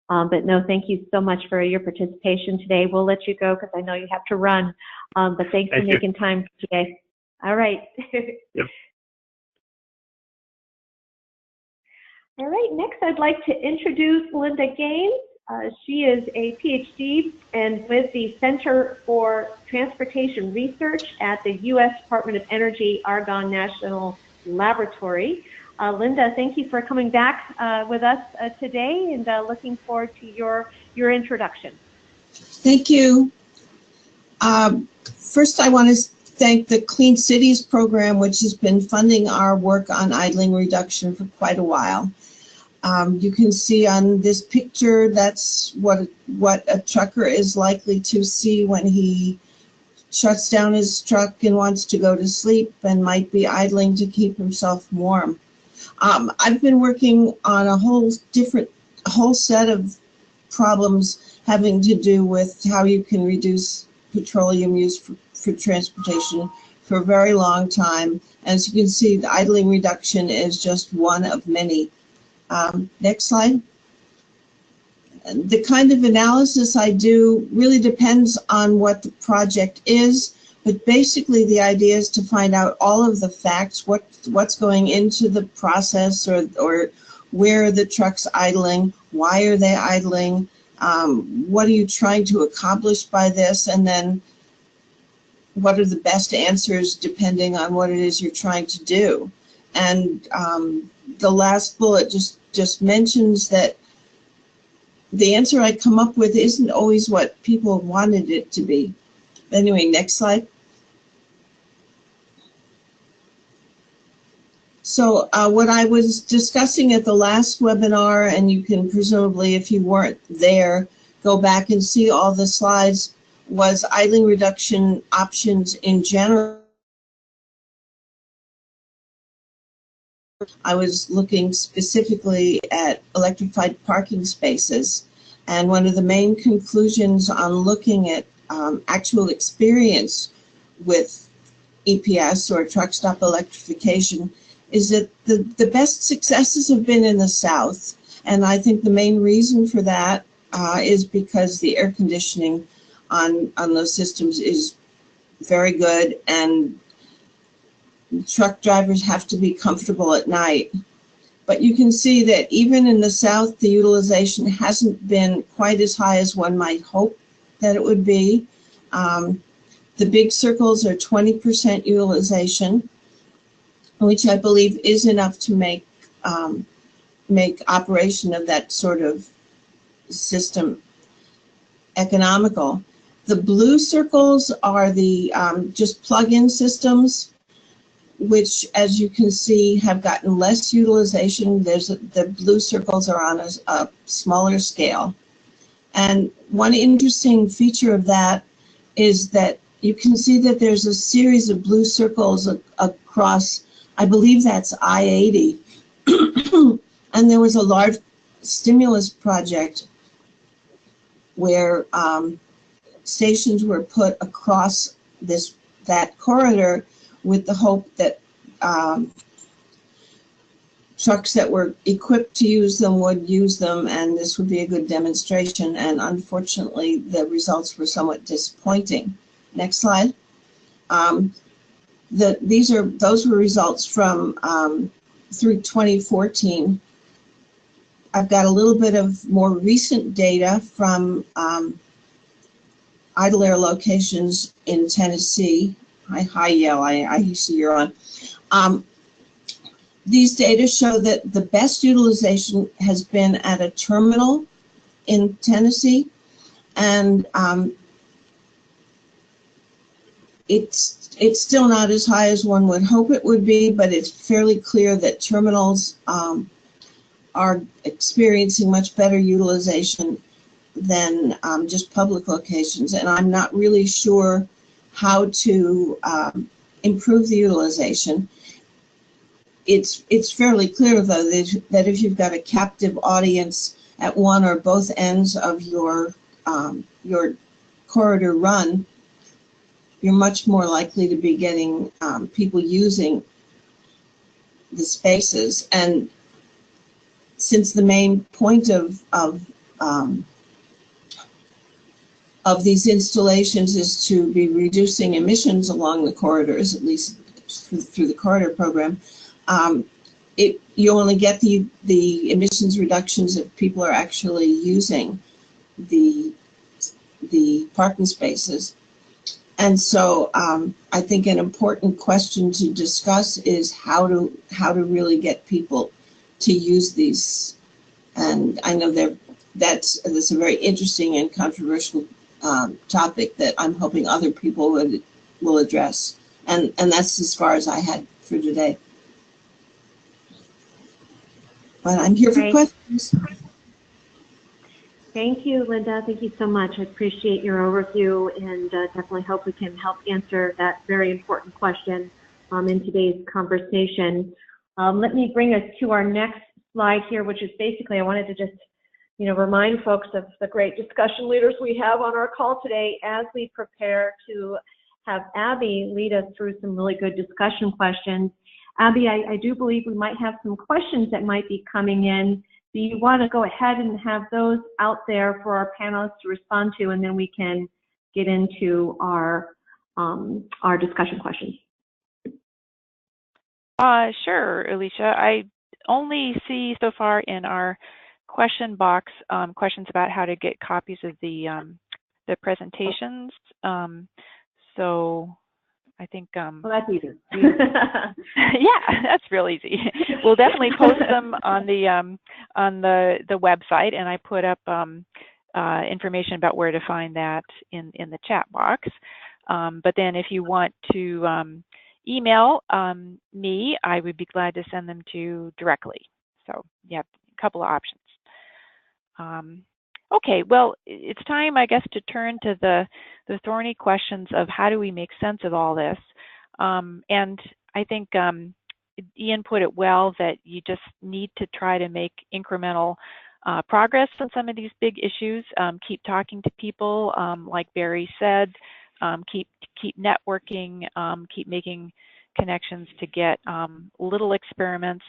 But no, thank you so much for your participation today. We'll let you go because I know you have to run. But thanks for making time today. All right. Yep. All right, next I'd like to introduce Linda Gaines. She is a PhD and with the Center for Transportation Research at the U.S. Department of Energy Argonne National Laboratory. Linda, thank you for coming back with us today, and looking forward to your introduction. Thank you. First, I want to thank the Clean Cities program, which has been funding our work on idling reduction for quite a while. You can see on this picture, that's what a trucker is likely to see when he shuts down his truck and wants to go to sleep and might be idling to keep himself warm. I've been working on a whole set of problems having to do with how you can reduce petroleum use for transportation for a very long time. As you can see, the idling reduction is just one of many. Next slide. The kind of analysis I do really depends on what the project is, but basically the idea is to find out all of the facts, what's going into the process, or where are the trucks idling, why are they idling, what are you trying to accomplish by this, and then what are the best answers depending on what it is you're trying to do. And the last bullet just mentions that the answer I come up with isn't always what people wanted it to be. Anyway, next slide. So what I was discussing at the last webinar, and you can presumably, if you weren't there, go back and see all the slides, was idling reduction options in general. I was looking specifically at electrified parking spaces, and one of the main conclusions on looking at actual experience with EPS, or truck stop electrification, is that the best successes have been in the South, and I think the main reason for that is because the air conditioning on those systems is very good, and truck drivers have to be comfortable at night. But you can see that even in the South, the utilization hasn't been quite as high as one might hope that it would be. The big circles are 20% utilization, which I believe is enough to make operation of that sort of system economical. The blue circles are the just plug-in systems, which, as you can see, have gotten less utilization. The blue circles are on a smaller scale. And one interesting feature of that is that you can see that there's a series of blue circles across, I believe that's I-80. And there was a large stimulus project where stations were put across that corridor with the hope that trucks that were equipped to use them would use them, and this would be a good demonstration. And unfortunately, the results were somewhat disappointing. Next slide. Those were results from through 2014. I've got a little bit of more recent data from idle air locations in Tennessee. Hi, Yale, I see you're on. These data show that the best utilization has been at a terminal in Tennessee, and it's still not as high as one would hope it would be, but it's fairly clear that terminals are experiencing much better utilization than just public locations, and I'm not really sure how to improve the utilization. it's fairly clear, though, that if you've got a captive audience at one or both ends of your corridor run, you're much more likely to be getting people using the spaces. And since the main point of these installations is to be reducing emissions along the corridors, at least through the corridor program, you only get the emissions reductions if people are actually using the parking spaces. And so I think an important question to discuss is how to really get people to use these. And I know that's a very interesting and controversial topic that I'm hoping other people will address. And that's as far as I had for today. But I'm here for questions. Thank you, Linda. Thank you so much. I appreciate your overview and definitely hope we can help answer that very important question in today's conversation. Let me bring us to our next slide here, which is basically I wanted to just remind folks of the great discussion leaders we have on our call today as we prepare to have Abby lead us through some really good discussion questions. Abby, I do believe we might have some questions that might be coming in. Do you want to go ahead and have those out there for our panelists to respond to, and then we can get into our discussion questions? Sure, Alicia. I only see so far in our question box questions about how to get copies of the presentations. So I think well, that's easy. yeah, that's real easy. We'll definitely post them on the website, and I put up information about where to find that in the chat box. But then if you want to email me, I would be glad to send them to you directly. So you have a couple of options. Okay, well, it's time, I guess, to turn to the thorny questions of how do we make sense of all this. And I think Ian put it well that you just need to try to make incremental progress on some of these big issues. Keep talking to people, like Barry said. Keep networking. Keep making connections to get little experiments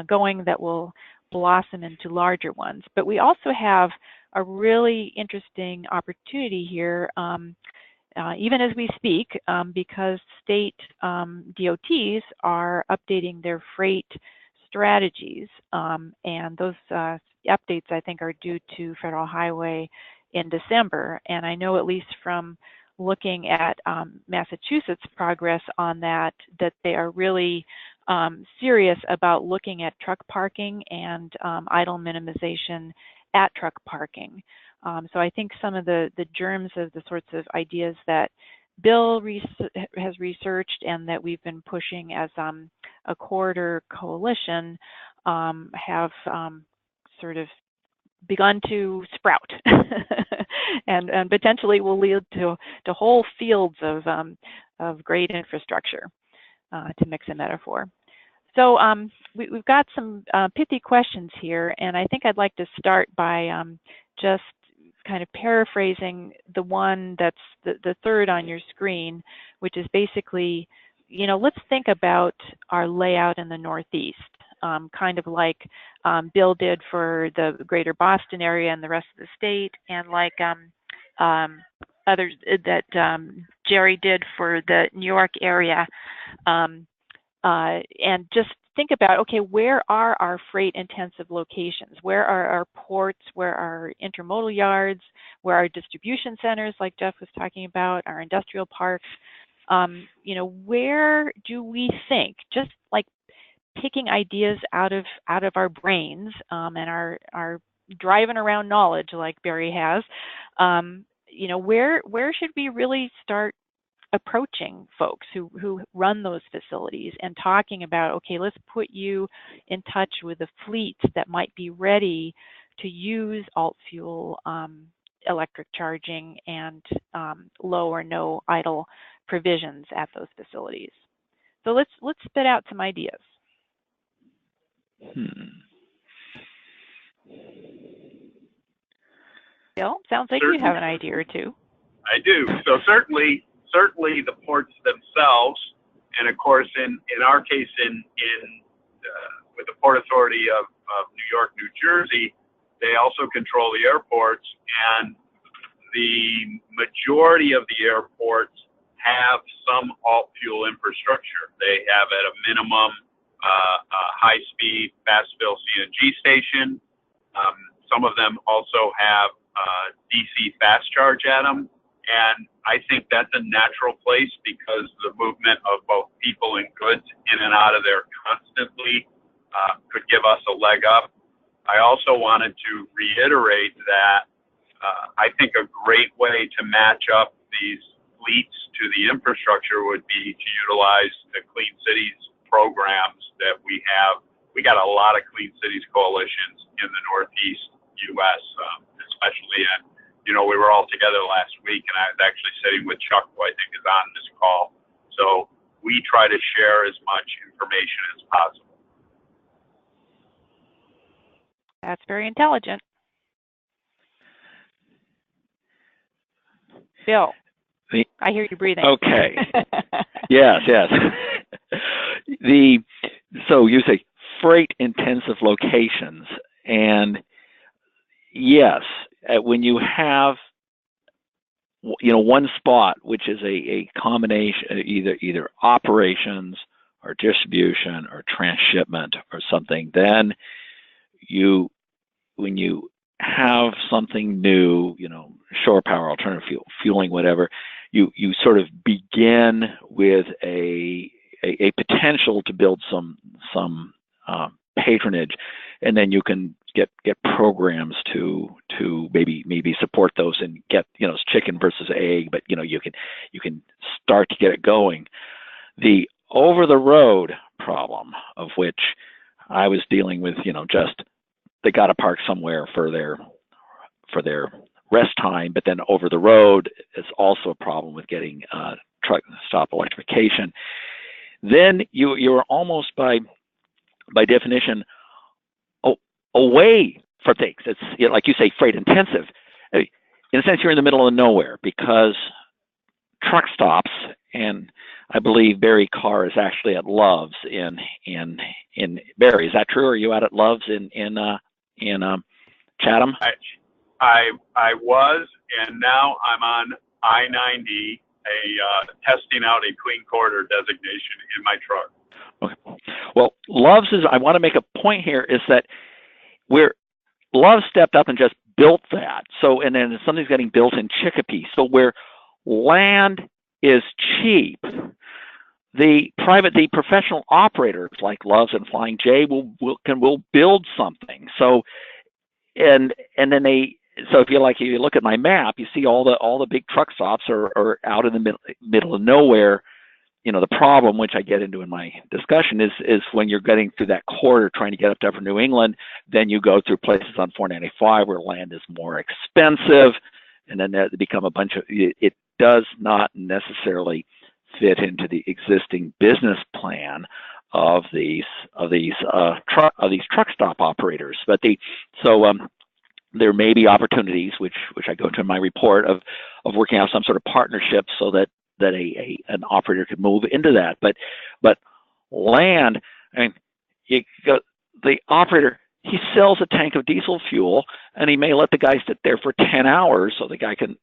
going that will blossom into larger ones. But we also have a really interesting opportunity here, even as we speak, because state DOTs are updating their freight strategies, and those updates, I think, are due to Federal Highway in December. And I know, at least from looking at Massachusetts' progress on that they are really serious about looking at truck parking and idle minimization at truck parking. So I think some of the germs of the sorts of ideas that Bill has researched and that we've been pushing as a corridor coalition have sort of begun to sprout and potentially will lead to whole fields of great infrastructure, to mix a metaphor. So we've got some pithy questions here, and I think I'd like to start by just kind of paraphrasing the one that's the third on your screen, which is basically, let's think about our layout in the Northeast, kind of like Bill did for the greater Boston area and the rest of the state, and like others that Gerry did for the New York area. And just think about, okay, where are our freight intensive locations? Where are our ports? Where are intermodal yards? Where are distribution centers, like Jeff was talking about, our industrial parks? Where do we think, just like picking ideas out of our brains and our driving around knowledge like Barry has, where should we really start approaching folks who run those facilities and talking about, okay, let's put you in touch with the fleets that might be ready to use alt fuel electric charging and low or no idle provisions at those facilities. So let's spit out some ideas. Bill, sounds like you have an idea or two. I do. So certainly the ports themselves, and of course in our case with the Port Authority of New York, New Jersey, they also control the airports, and the majority of the airports have some alt fuel infrastructure. They have at a minimum a high-speed fast-fill CNG station. Some of them also have DC fast charge at them. And I think that's a natural place because the movement of both people and goods in and out of there constantly could give us a leg up. I also wanted to reiterate that I think a great way to match up these fleets to the infrastructure would be to utilize the Clean Cities programs that we have. We got a lot of Clean Cities coalitions in the Northeast U.S., especially in, we were all together last week, and I was actually sitting with Chuck, who I think is on this call. So we try to share as much information as possible. That's very intelligent. Bill, I hear you breathing. Okay. Yes. So you say freight intensive locations, and yes, when you have one spot which is a combination, either operations or distribution or transshipment or something, then when you have something new, shore power, alternative fueling, whatever, you sort of begin with a potential to build some patronage, and then you can get programs to maybe support those and get, it's chicken versus egg, but you can start to get it going. The over the road problem, of which I was dealing with, just they got to park somewhere for their rest time, but then over the road is also a problem with getting truck stop electrification. Then you're almost by definition away from things. It's like you say, freight intensive. In a sense, you're in the middle of nowhere because truck stops, and I believe Barry Carr is actually at Love's in Barry. Is that true? Are you out at Love's in Chatham? I was, and now I'm on I-90, testing out a clean corridor designation in my truck. Okay. Well, Love's I want to make a point here, is that Love stepped up and just built that. So, and then something's getting built in Chicopee. So where land is cheap, the professional operators like Love's and Flying J will build something. So, and then so if you look at my map, you see all the big truck stops are out in the middle of nowhere. The problem, which I get into in my discussion, is when you're getting through that corridor trying to get up to Upper New England, then you go through places on 495 where land is more expensive, and then there become a bunch of, it does not necessarily fit into the existing business plan of these truck stop operators. But there may be opportunities, which I go into in my report, of working out some sort of partnership so that an operator could move into that. But land, I mean, the operator, he sells a tank of diesel fuel, and he may let the guy sit there for 10 hours so the guy can,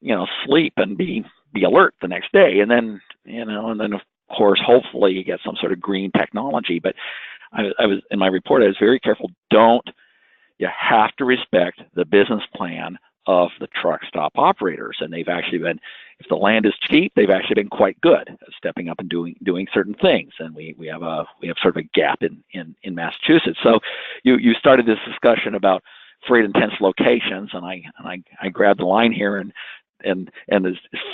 sleep and be alert the next day. And then, and then of course, hopefully you get some sort of green technology. But I was in my report, I was very careful. You have to respect the business plan of the truck stop operators, and they've actually been, if the land is cheap, they've actually been quite good at stepping up and doing certain things. And we have sort of a gap in Massachusetts. So you started this discussion about freight intense locations, and I grabbed the line here and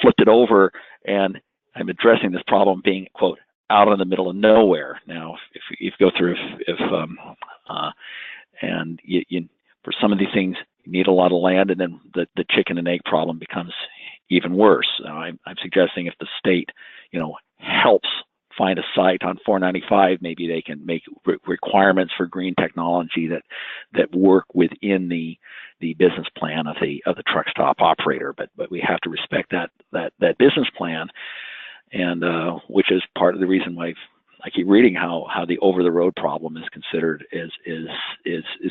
flipped it over, and I'm addressing this problem being, quote, out in the middle of nowhere. Now, if you go through and you for some of these things, you need a lot of land, and then the chicken and egg problem becomes even worse. I'm suggesting if the state, helps find a site on 495, maybe they can make requirements for green technology that work within the business plan of the truck stop operator. But we have to respect that business plan, and which is part of the reason why I keep reading how the over the road problem is considered is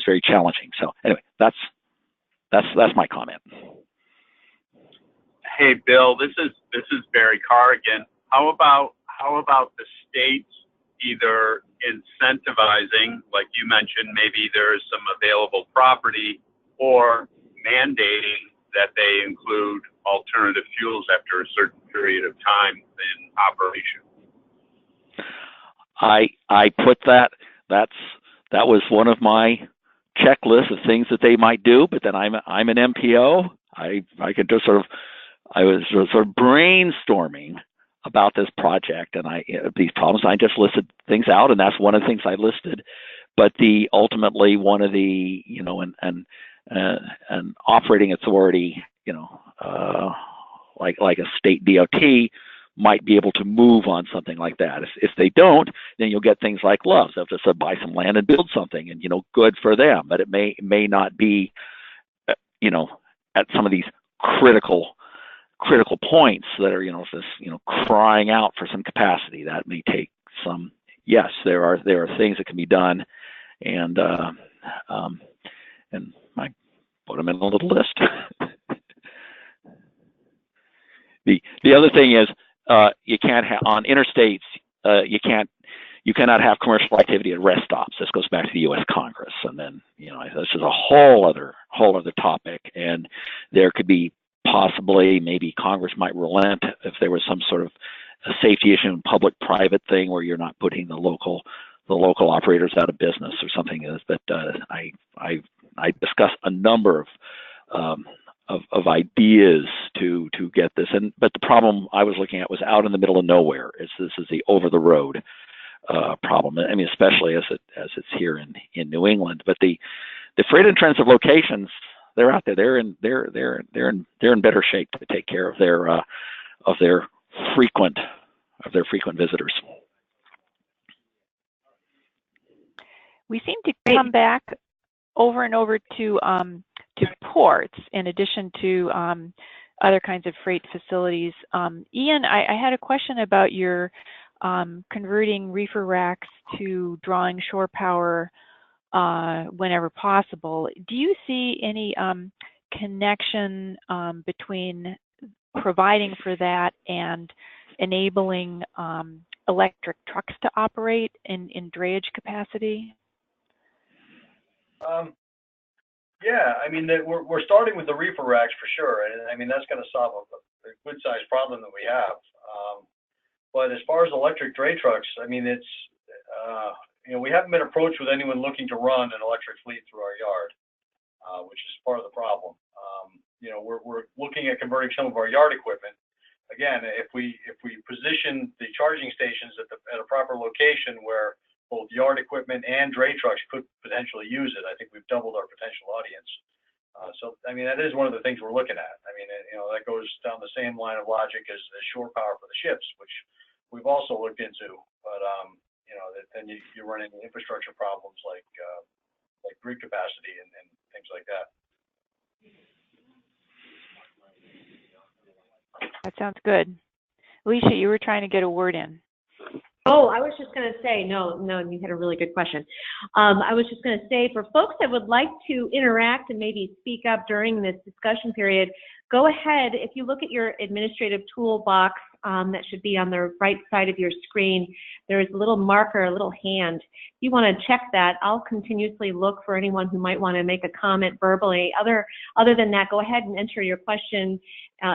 very challenging. So anyway, that's my comment. Hey, Bill, this is Barry Carr again. How about the states either incentivizing, like you mentioned, maybe there's some available property, or mandating that they include alternative fuels after a certain period of time in operation? I put that was one of my checklists of things that they might do, but then I'm an MPO. I could just I was sort of brainstorming about this project and these problems. I just listed things out, and that's one of the things I listed. But ultimately one of the an operating authority, like a state DOT, might be able to move on something like that. If they don't, then you'll get things like Love's. They'll just buy some land and build something, and good for them. But it may not be, at some of these critical points that are crying out for some capacity. That may take some. Yes, there are things that can be done, and I put them in a little list. The other thing is, you can't have on interstates. You cannot have commercial activity at rest stops. This goes back to the U.S. Congress, and then this is a whole other topic. And there could be possibly, maybe Congress might relent if there was some sort of a safety issue and public-private thing where you're not putting the local operators out of business or something. But I discussed a number of ideas to get this, but the problem I was looking at was out in the middle of nowhere. This is the over the road problem. I mean, especially as it's here in New England. But the freight intensive locations, they're out there. They're in better shape to take care of their frequent visitors. We seem to come back over and over to ports in addition to other kinds of freight facilities. Ian, I had a question about your converting reefer racks to drawing shore power whenever possible. Do you see any connection between providing for that and enabling electric trucks to operate in drayage capacity? Yeah, I mean, we're starting with the reefer racks for sure, and I mean that's going to solve a good-sized problem that we have. But as far as electric dray trucks, I mean, it's we haven't been approached with anyone looking to run an electric fleet through our yard, which is part of the problem. We're looking at converting some of our yard equipment. Again, if we position the charging stations at a proper location where both yard equipment and dray trucks could potentially use it, I think we've doubled our potential audience. So, I mean, that is one of the things we're looking at. I mean, that goes down the same line of logic as shore power for the ships, which we've also looked into. But, then you run into infrastructure problems like grid capacity and things like that. That sounds good. Alicia, you were trying to get a word in. Oh, I was just going to say, no, you had a really good question. I was just going to say, for folks that would like to interact and maybe speak up during this discussion period, go ahead. If you look at your administrative toolbox that should be on the right side of your screen, there is a little marker, a little hand. If you want to check that, I'll continuously look for anyone who might want to make a comment verbally. Other than that, go ahead and enter your question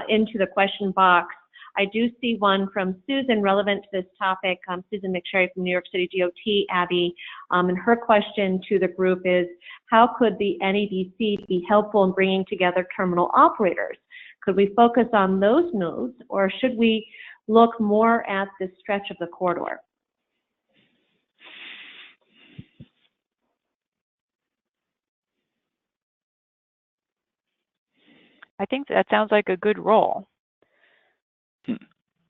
into the question box. I do see one from Susan relevant to this topic, Susan McSherry from New York City DOT, Abby, and her question to the group is, how could the NEDC be helpful in bringing together terminal operators? Could we focus on those nodes, or should we look more at the stretch of the corridor? I think that sounds like a good role.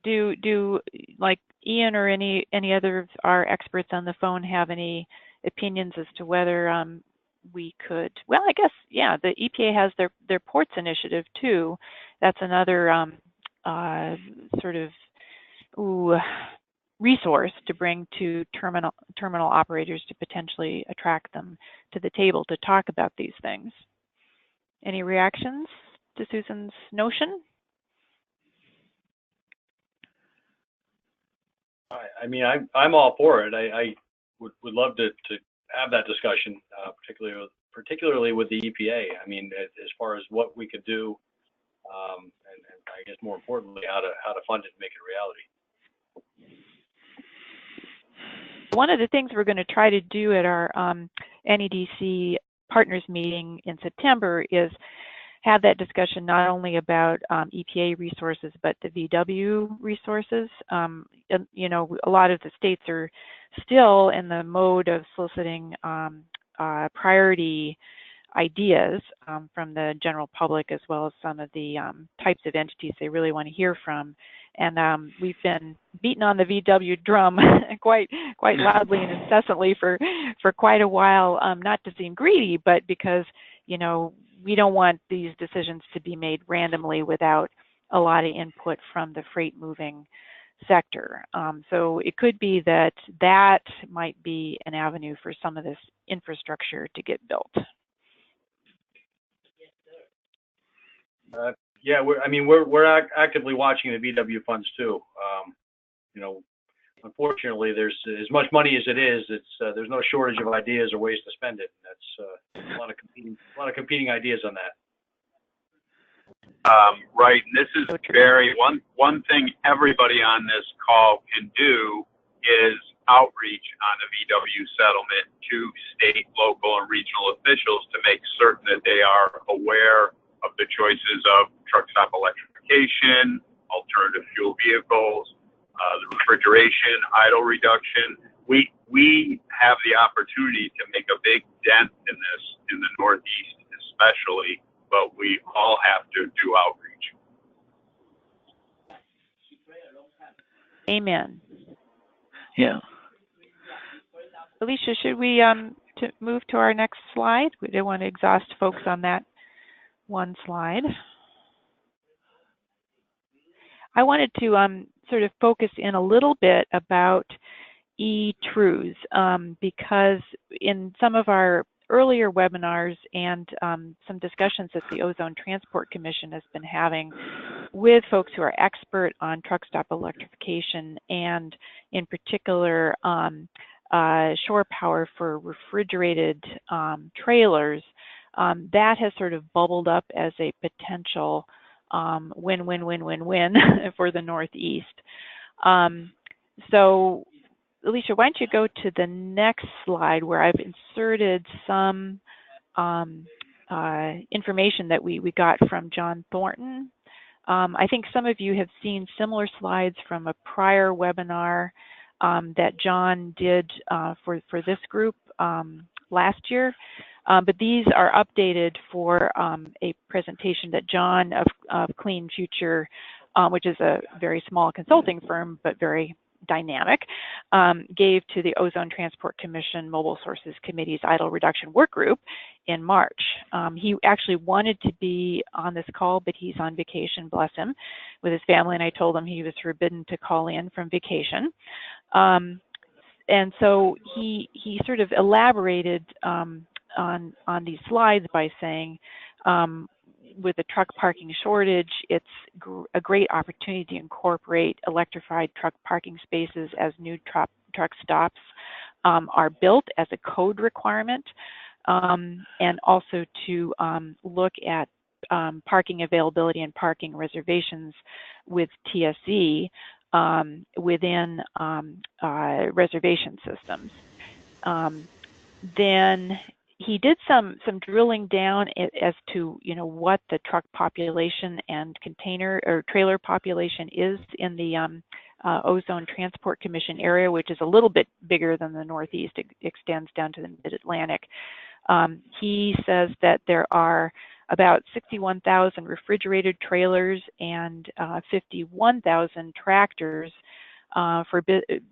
Do like Ian or any other of our experts on the phone have any opinions as to whether we could, well, I guess, yeah, the EPA has their ports initiative too. That's another sort of resource to bring to terminal operators to potentially attract them to the table to talk about these things. Any reactions to Susan's notion? I mean, I'm all for it. I would love to have that discussion, particularly with the EPA. I mean, as far as what we could do, and I guess more importantly, how to fund it and make it a reality. One of the things we're going to try to do at our NEDC partners meeting in September is have that discussion not only about EPA resources, but the VW resources. You know, a lot of the states are still in the mode of soliciting priority ideas from the general public, as well as some of the types of entities they really want to hear from. And we've been beating on the VW drum quite loudly and incessantly for quite a while, not to seem greedy, but because, you know, we don't want these decisions to be made randomly without a lot of input from the freight moving sector. So it could be that might be an avenue for some of this infrastructure to get built. Yeah, we're actively watching the VW funds too. You know, unfortunately, there's as much money as it is. There's no shortage of ideas or ways to spend it. That's a lot of competing ideas on that. Right, and this is Gerry. One thing everybody on this call can do is outreach on the VW settlement to state, local, and regional officials to make certain that they are aware of the choices of truck stop electrification, alternative fuel vehicles, the refrigeration, idle reduction. We have the opportunity to make a big dent in this in the Northeast especially, but we all have to do outreach. Amen. Yeah. Alicia, should we to move to our next slide? We don't want to exhaust folks on that one slide. I wanted to sort of focus in a little bit about e-truths because in some of our earlier webinars and some discussions that the Ozone Transport Commission has been having with folks who are expert on truck stop electrification and in particular shore power for refrigerated trailers, that has sort of bubbled up as a potential win-win-win-win-win for the Northeast. So, Alicia, why don't you go to the next slide where I've inserted some information that we got from John Thornton. I think some of you have seen similar slides from a prior webinar that John did for this group last year. But these are updated for a presentation that John of Clean Future, which is a very small consulting firm, but very dynamic, gave to the Ozone Transport Commission Mobile Sources Committee's Idle Reduction Work Group in March. He actually wanted to be on this call, but he's on vacation, bless him, with his family, and I told him he was forbidden to call in from vacation. And so he sort of elaborated on these slides by saying, with the truck parking shortage, it's a great opportunity to incorporate electrified truck parking spaces as new truck stops are built as a code requirement, and also to look at parking availability and parking reservations with TSE within reservation systems. Then he did some drilling down as to what the truck population and container or trailer population is in the Ozone Transport Commission area, which is a little bit bigger than the Northeast. It extends down to the Mid-Atlantic. He says that there are about 61,000 refrigerated trailers and 51,000 tractors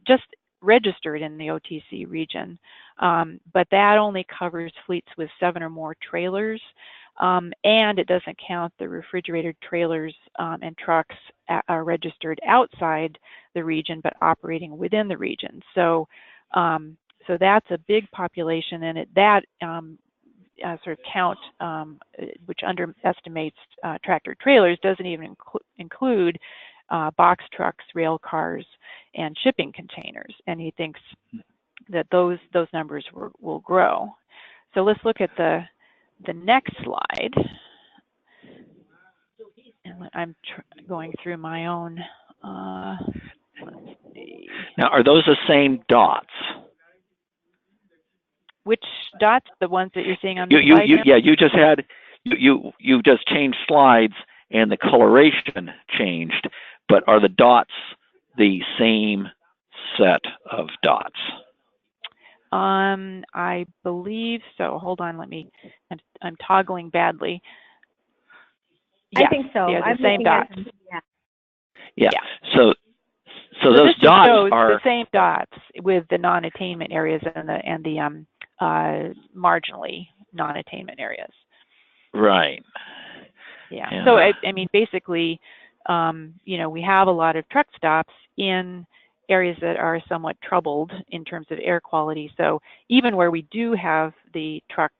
just registered in the OTC region. But that only covers fleets with 7 or more trailers, and it doesn't count the refrigerated trailers and trucks are registered outside the region but operating within the region. So, so that's a big population, and that sort of count, which underestimates tractor trailers, doesn't even include box trucks, rail cars, and shipping containers. And he thinks that those numbers will grow. So let's look at the next slide. And I'm going through my own. Let's see. Now, are those the same dots? Which dots? The ones that you're seeing on the slide? Yeah, you just had you just changed slides and the coloration changed, but are the dots the same set of dots? I believe so. Hold on, I'm toggling badly. Yeah, I think so. They're the same dots. Yeah. So those dots are the same dots with the non-attainment areas and the marginally non-attainment areas. Right. Yeah. So I mean, basically, we have a lot of truck stops in areas that are somewhat troubled in terms of air quality. So even where we do have the truck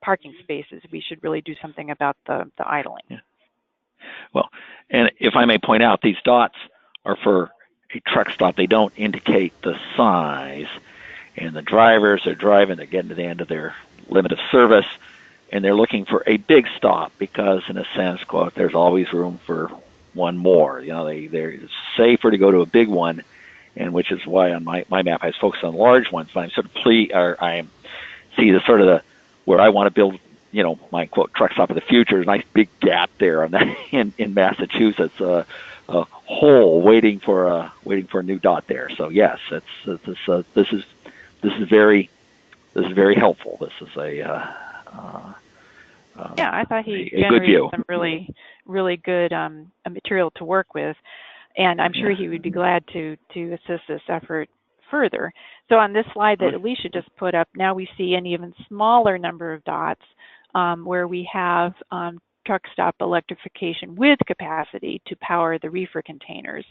parking spaces, we should really do something about the idling. Yeah. Well, and if I may point out, these dots are for a truck stop. They don't indicate the size. And the drivers are driving, they're getting to the end of their limit of service, and they're looking for a big stop because, in a sense, quote, there's always room for one more. They're safer to go to a big one, and which is why on my map I was focused on large ones. But I'm sort of I see the sort of the where I want to build, my quote truck stop of the future. A nice big gap there on that in Massachusetts, a hole waiting for a new dot there. So yes, this is very helpful. This is yeah, I thought he generated some really good material to work with, and I'm sure he would be glad to assist this effort further. So on this slide that Alicia just put up, now we see an even smaller number of dots where we have truck stop electrification with capacity to power the reefer containers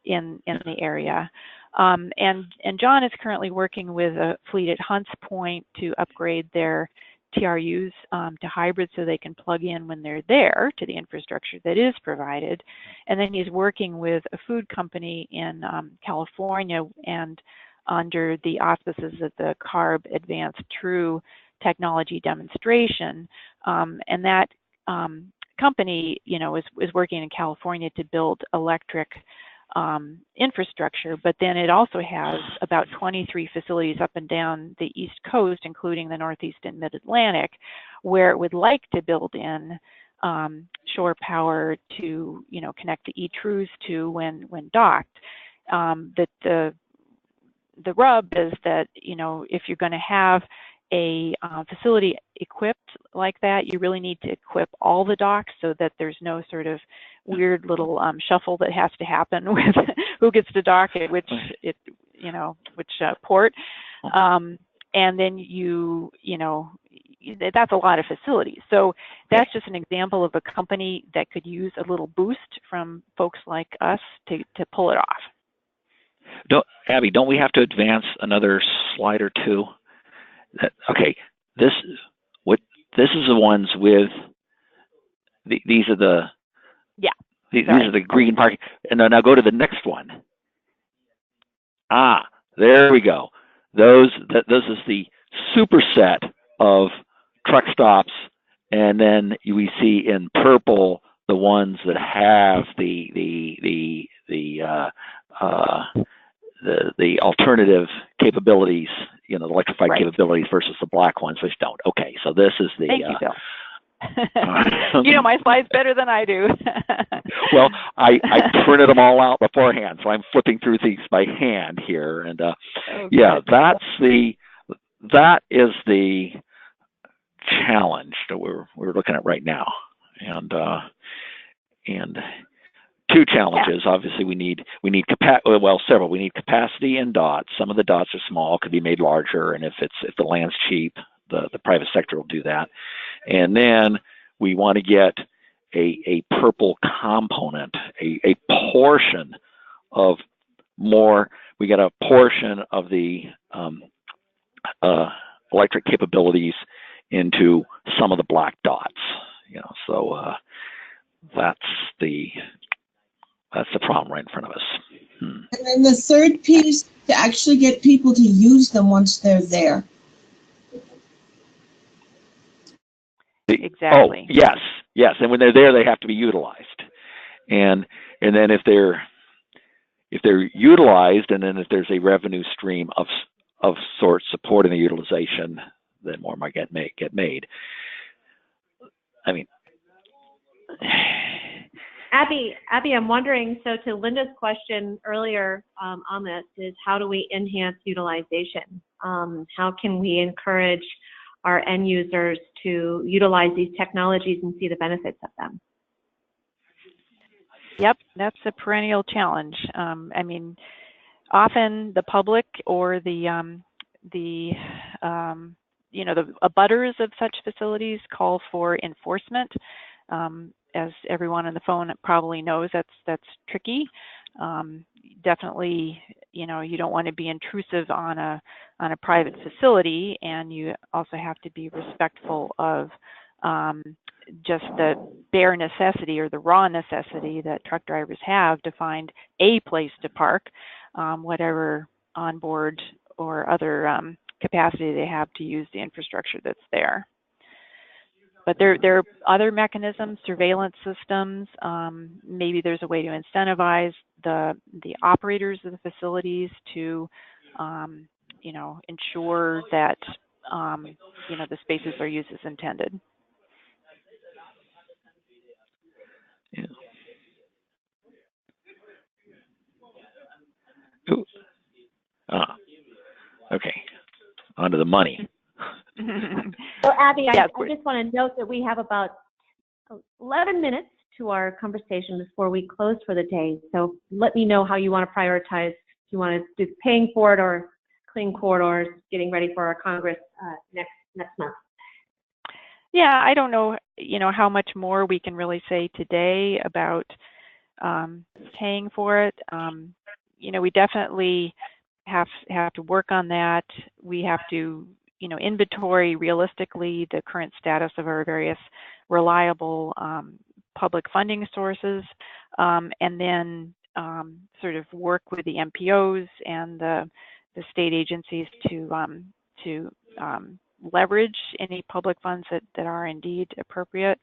in the area. And John is currently working with a fleet at Hunts Point to upgrade their TRUs to hybrid so they can plug in when they're there to the infrastructure that is provided. And then he's working with a food company in California and under the auspices of the Carr Advanced True Technology Demonstration. And that company, is working in California to build electric infrastructure, but then it also has about 23 facilities up and down the East Coast, including the Northeast and Mid-Atlantic, where it would like to build in shore power to, connect the e-Trus to when docked. The rub is that, if you're going to have a facility equipped like that, you really need to equip all the docks so that there's no sort of weird little shuffle that has to happen with who gets to dock at which port. And then that's a lot of facilities. So that's just an example of a company that could use a little boost from folks like us to pull it off. Abby, don't we have to advance another slide or two? Okay, this is the ones with these are the these are the green parking, and then now go to the next one. There we go. Those is the superset of truck stops, and then we see in purple the ones that have the alternative capabilities, the electrified capabilities versus the black ones, which don't. Okay, so this is the. Thank you, Bill. You know my slides better than I do. Well, I printed them all out beforehand, so I'm flipping through these by hand here, and that is the challenge that we're looking at right now, and two challenges. Obviously, we need several. We need capacity and dots. Some of the dots are small, could be made larger, and if the land's cheap, the private sector will do that. And then we want to get a purple component, a portion of more. We get a portion of the electric capabilities into some of the black dots. So that's the problem right in front of us. And then the third piece, to actually get people to use them once they're there. Exactly. Oh, yes. And when they're there, they have to be utilized. And then if they're utilized, and then if there's a revenue stream of sorts supporting the utilization, then more might get made. I mean, Abby, I'm wondering, so to Linda's question earlier on this is, how do we enhance utilization? How can we encourage our end users to utilize these technologies and see the benefits of them? Yep, that's a perennial challenge. I mean, often the public or the abutters of such facilities call for enforcement. As everyone on the phone probably knows, that's tricky. Definitely, you don't want to be intrusive on a private facility, and you also have to be respectful of just the bare necessity or the raw necessity that truck drivers have to find a place to park, whatever onboard or other capacity they have to use the infrastructure that's there. But there are other mechanisms, surveillance systems. Maybe there's a way to incentivize the operators of the facilities to, ensure that the spaces are used as intended. Yeah. Ooh. Okay. On to the money. So Abby, I just want to note that we have about 11 minutes to our conversation before we close for the day. So let me know how you want to prioritize. If you want to do paying for it or clean corridors, getting ready for our Congress next month. Yeah, I don't know, how much more we can really say today about paying for it. We definitely have to work on that. We have to inventory realistically the current status of our various reliable public funding sources, and then sort of work with the MPOs and the state agencies to leverage any public funds that are indeed appropriate.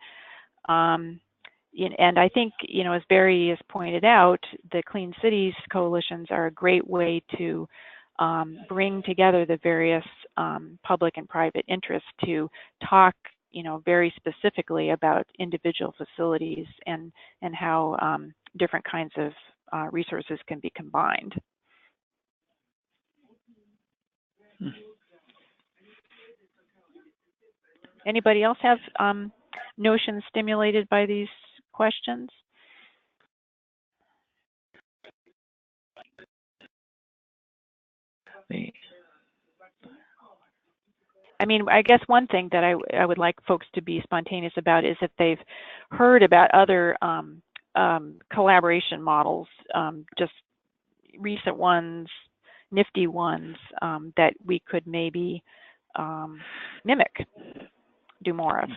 And I think, as Barry has pointed out, the Clean Cities coalitions are a great way to bring together the various public and private interests to talk, very specifically about individual facilities and how different kinds of resources can be combined. Anybody else have notions stimulated by these questions? I mean, I guess one thing that I would like folks to be spontaneous about is if they've heard about other collaboration models, just recent ones, nifty ones, that we could maybe mimic, do more of.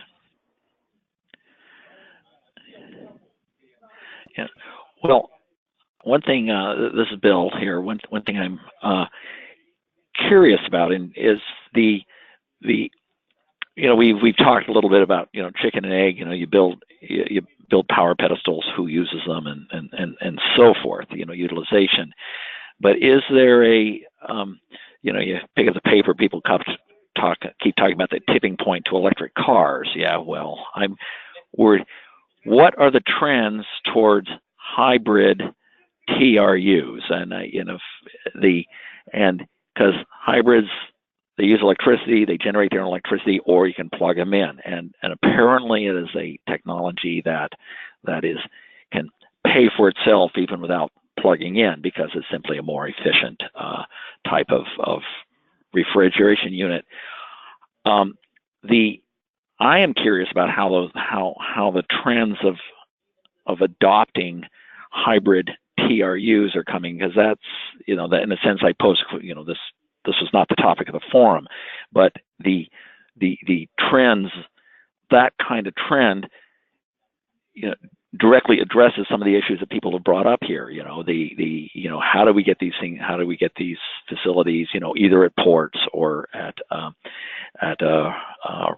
Yeah. Well, one thing, this is Bill here. One thing I'm curious about is we've talked a little bit about chicken and egg. You build power pedestals, who uses them, and so forth. Utilization. But is there a you pick up the paper, people keep talking about the tipping point to electric cars. Yeah, well, I'm worried. What are the trends towards hybrid TRUs? And because hybrids, they use electricity, they generate their own electricity, or you can plug them in. And apparently it is a technology that can pay for itself even without plugging in, because it's simply a more efficient type of refrigeration unit. I am curious about how the trends of adopting hybrid TRUs are coming, because that's, that in a sense I pose, this was not the topic of the forum, but the trends, that kind of trend, directly addresses some of the issues that people have brought up here. How do we get these things? How do we get these facilities, either at ports or at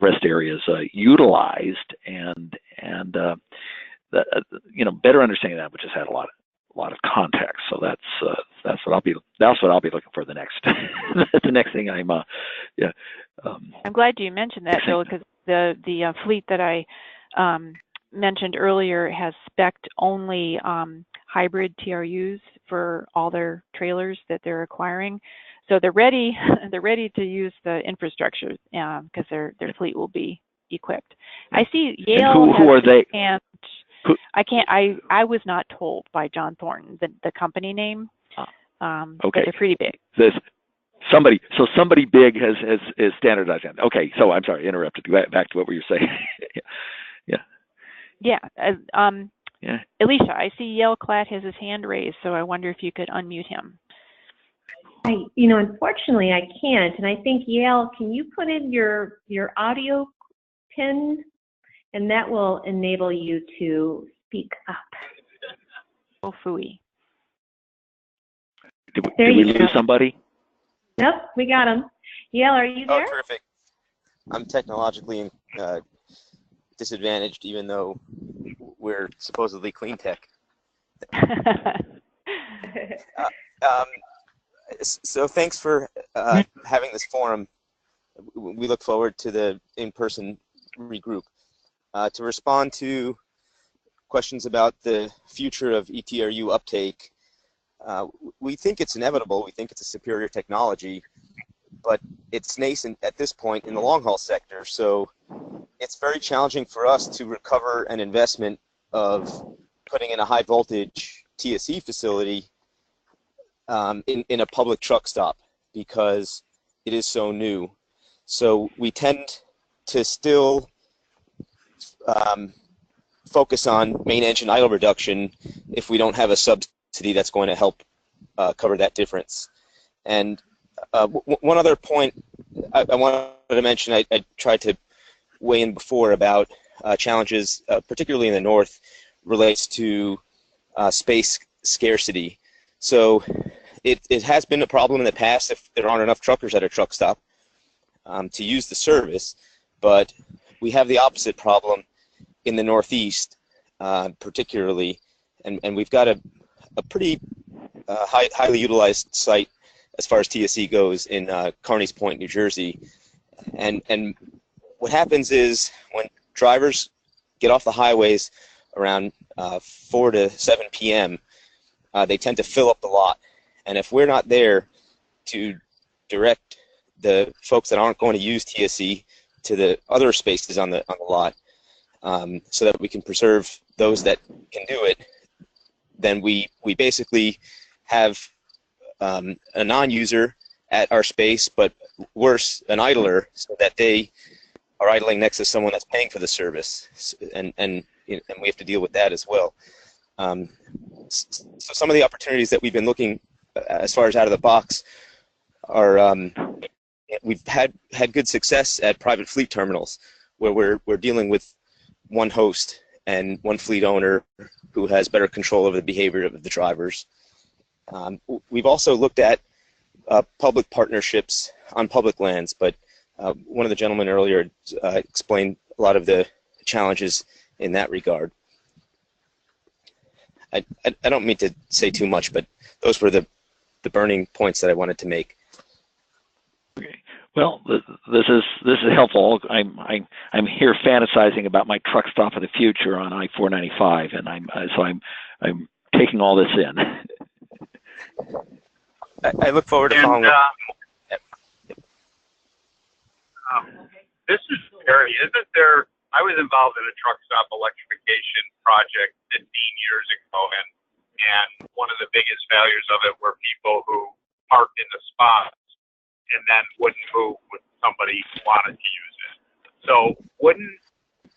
rest areas utilized, and better understanding that, which has had a lot of context. So that's what I'll be looking for the next the next thing I'm glad you mentioned that, Bill, because the fleet that I mentioned earlier has spec'd only hybrid TRUs for all their trailers that they're acquiring. So they're ready to use the infrastructure because their fleet will be equipped. I see Yale. Who are they? And I was not told by John Thornton the company name. Okay. But they're pretty big. Somebody big is standardized. Okay, so I'm sorry, interrupted. Back to what were you saying? Yeah. Alicia, I see Yale Klatt has his hand raised, so I wonder if you could unmute him. Unfortunately, I can't, and I think Yale, can you put in your audio pin, and that will enable you to speak up. Oh, phooey. Did we lose somebody? Nope, we got him. Yale, are you there? Oh, terrific. I'm technologically disadvantaged, even though we're supposedly clean tech. So thanks for having this forum. We look forward to the in-person regroup. To respond to questions about the future of ETRU uptake, we think it's inevitable. We think it's a superior technology, but it's nascent at this point in the long-haul sector. So it's very challenging for us to recover an investment of putting in a high-voltage TSE facility in a public truck stop, because it is so new. So we tend to still focus on main engine idle reduction if we don't have a subsidy that's going to help cover that difference. And one other point I wanted to mention, I tried to weigh in before about challenges, particularly in the north, relates to space scarcity. So it has been a problem in the past if there aren't enough truckers at a truck stop to use the service, but we have the opposite problem in the Northeast, particularly, and we've got a pretty highly utilized site as far as TSE goes in Carney's Point, New Jersey. And what happens is when drivers get off the highways around 4 to 7 p.m., they tend to fill up the lot. And if we're not there to direct the folks that aren't going to use TSE to the other spaces on the lot, so that we can preserve those that can do it, then we basically have a non-user at our space, but worse, an idler, so that they are idling next to someone that's paying for the service, and we have to deal with that as well. So some of the opportunities that we've been looking as far as out of the box are we've had good success at private fleet terminals, where we're dealing with one host and one fleet owner who has better control over the behavior of the drivers. We've also looked at public partnerships on public lands, but one of the gentlemen earlier explained a lot of the challenges in that regard. I don't mean to say too much, but those were the burning points that I wanted to make. Okay. Well, this is helpful. I'm here fantasizing about my truck stop of the future on I-495, and I'm taking all this in. I look forward to following up. This is Gerry. Isn't there I was involved in a truck stop electrification project 15 years ago, and one of the biggest failures of it were people who parked in the spots and then wouldn't move when somebody wanted to use it. So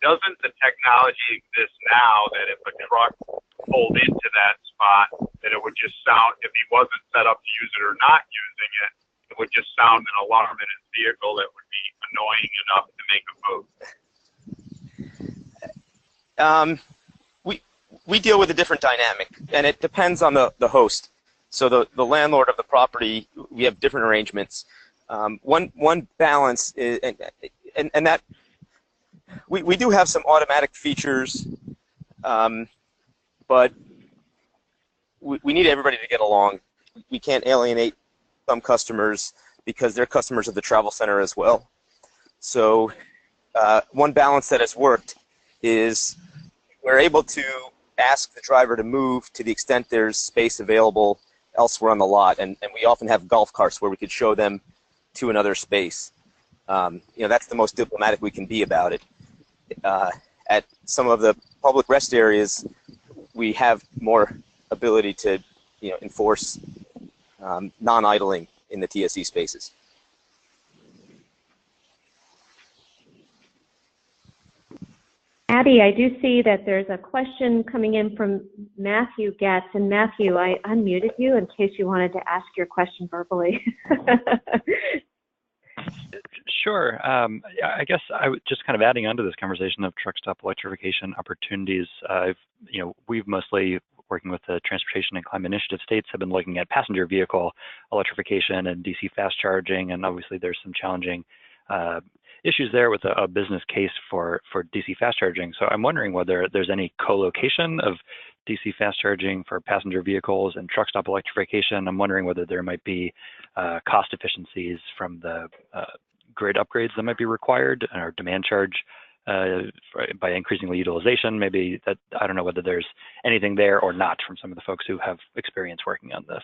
doesn't the technology exist now that if a truck pulled into that spot, that it would just sound, if he wasn't set up to use it or not using it, it would just sound an alarm in his vehicle that would be annoying enough to make a move? We deal with a different dynamic, and it depends on the host. So the landlord of the property, we have different arrangements. One balance is, and that we do have some automatic features, but we need everybody to get along. We can't alienate some customers because they're customers of the travel center as well. So one balance that has worked is we're able to ask the driver to move to the extent there's space available elsewhere on the lot, and we often have golf carts where we could show them to another space. That's the most diplomatic we can be about it. At some of the public rest areas, we have more ability to enforce non-idling in the TSE spaces. Abby, I do see that there's a question coming in from Matthew Getz. And Matthew, I unmuted you in case you wanted to ask your question verbally. Sure. I guess I was just kind of adding on to this conversation of truck stop electrification opportunities. We've mostly, working with the Transportation and Climate Initiative states, have been looking at passenger vehicle electrification and DC fast charging, and obviously there's some challenging issues there with a business case for DC fast charging. So I'm wondering whether there's any co-location of DC fast charging for passenger vehicles and truck stop electrification. I'm wondering whether there might be cost efficiencies from the grid upgrades that might be required, or demand charge by increasing the utilization. Maybe that, I don't know whether there's anything there or not from some of the folks who have experience working on this.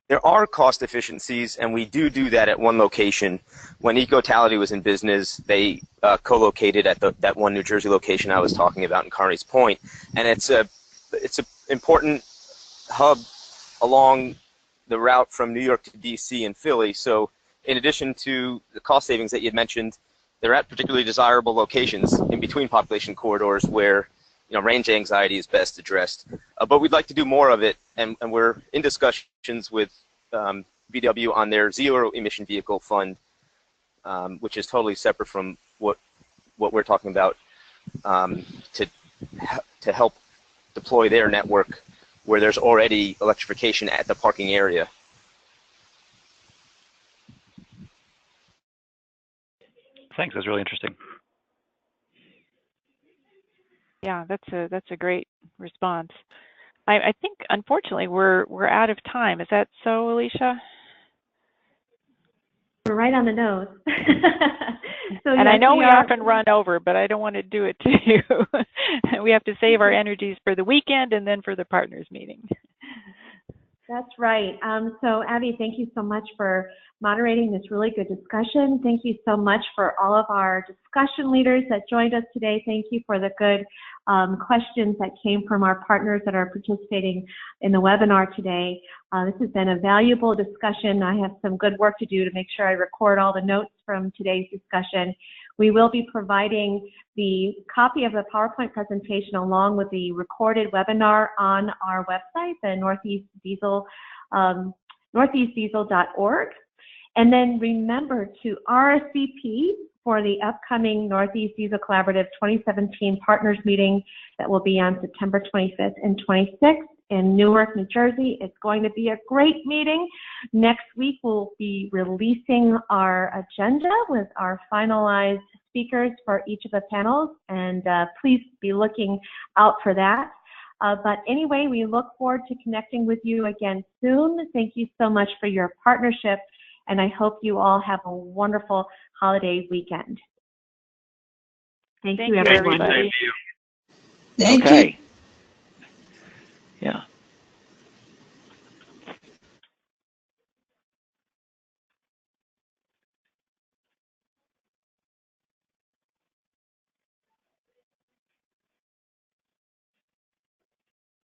There are cost efficiencies, and we do that at one location. When EcoTality was in business, they co-located at that one New Jersey location I was talking about in Kearney's Point, and it's a important hub along the route from New York to DC and Philly. So in addition to the cost savings that you had mentioned, they're at particularly desirable locations in between population corridors where range anxiety is best addressed. But we'd like to do more of it, and we're in discussions with VW on their zero emission vehicle fund, which is totally separate from what we're talking about, to help deploy their network where there's already electrification at the parking area. Thanks, that's really interesting. Yeah, that's a great response. I think unfortunately we're out of time. Is that so, Alicia? We're right on the nose. So, and yes, I know we often run over, but I don't want to do it to you. We have to save our energies for the weekend and then for the partners meeting. That's right. So Abby, thank you so much for moderating this really good discussion. Thank you so much for all of our discussion leaders that joined us today. Thank you for the good questions that came from our partners that are participating in the webinar today. This has been a valuable discussion. I have some good work to do to make sure I record all the notes from today's discussion. We will be providing the copy of the PowerPoint presentation along with the recorded webinar on our website, the northeastdiesel.org. And then remember to RSVP for the upcoming Northeast Diesel Collaborative 2017 Partners Meeting that will be on September 25th and 26th in Newark, New Jersey. It's going to be a great meeting. Next week, we'll be releasing our agenda with our finalized speakers for each of the panels, and please be looking out for that. But anyway, we look forward to connecting with you again soon. Thank you so much for your partnership, and I hope you all have a wonderful holiday weekend. Thank you, everyone. Everybody. Thank you. Okay. Yeah.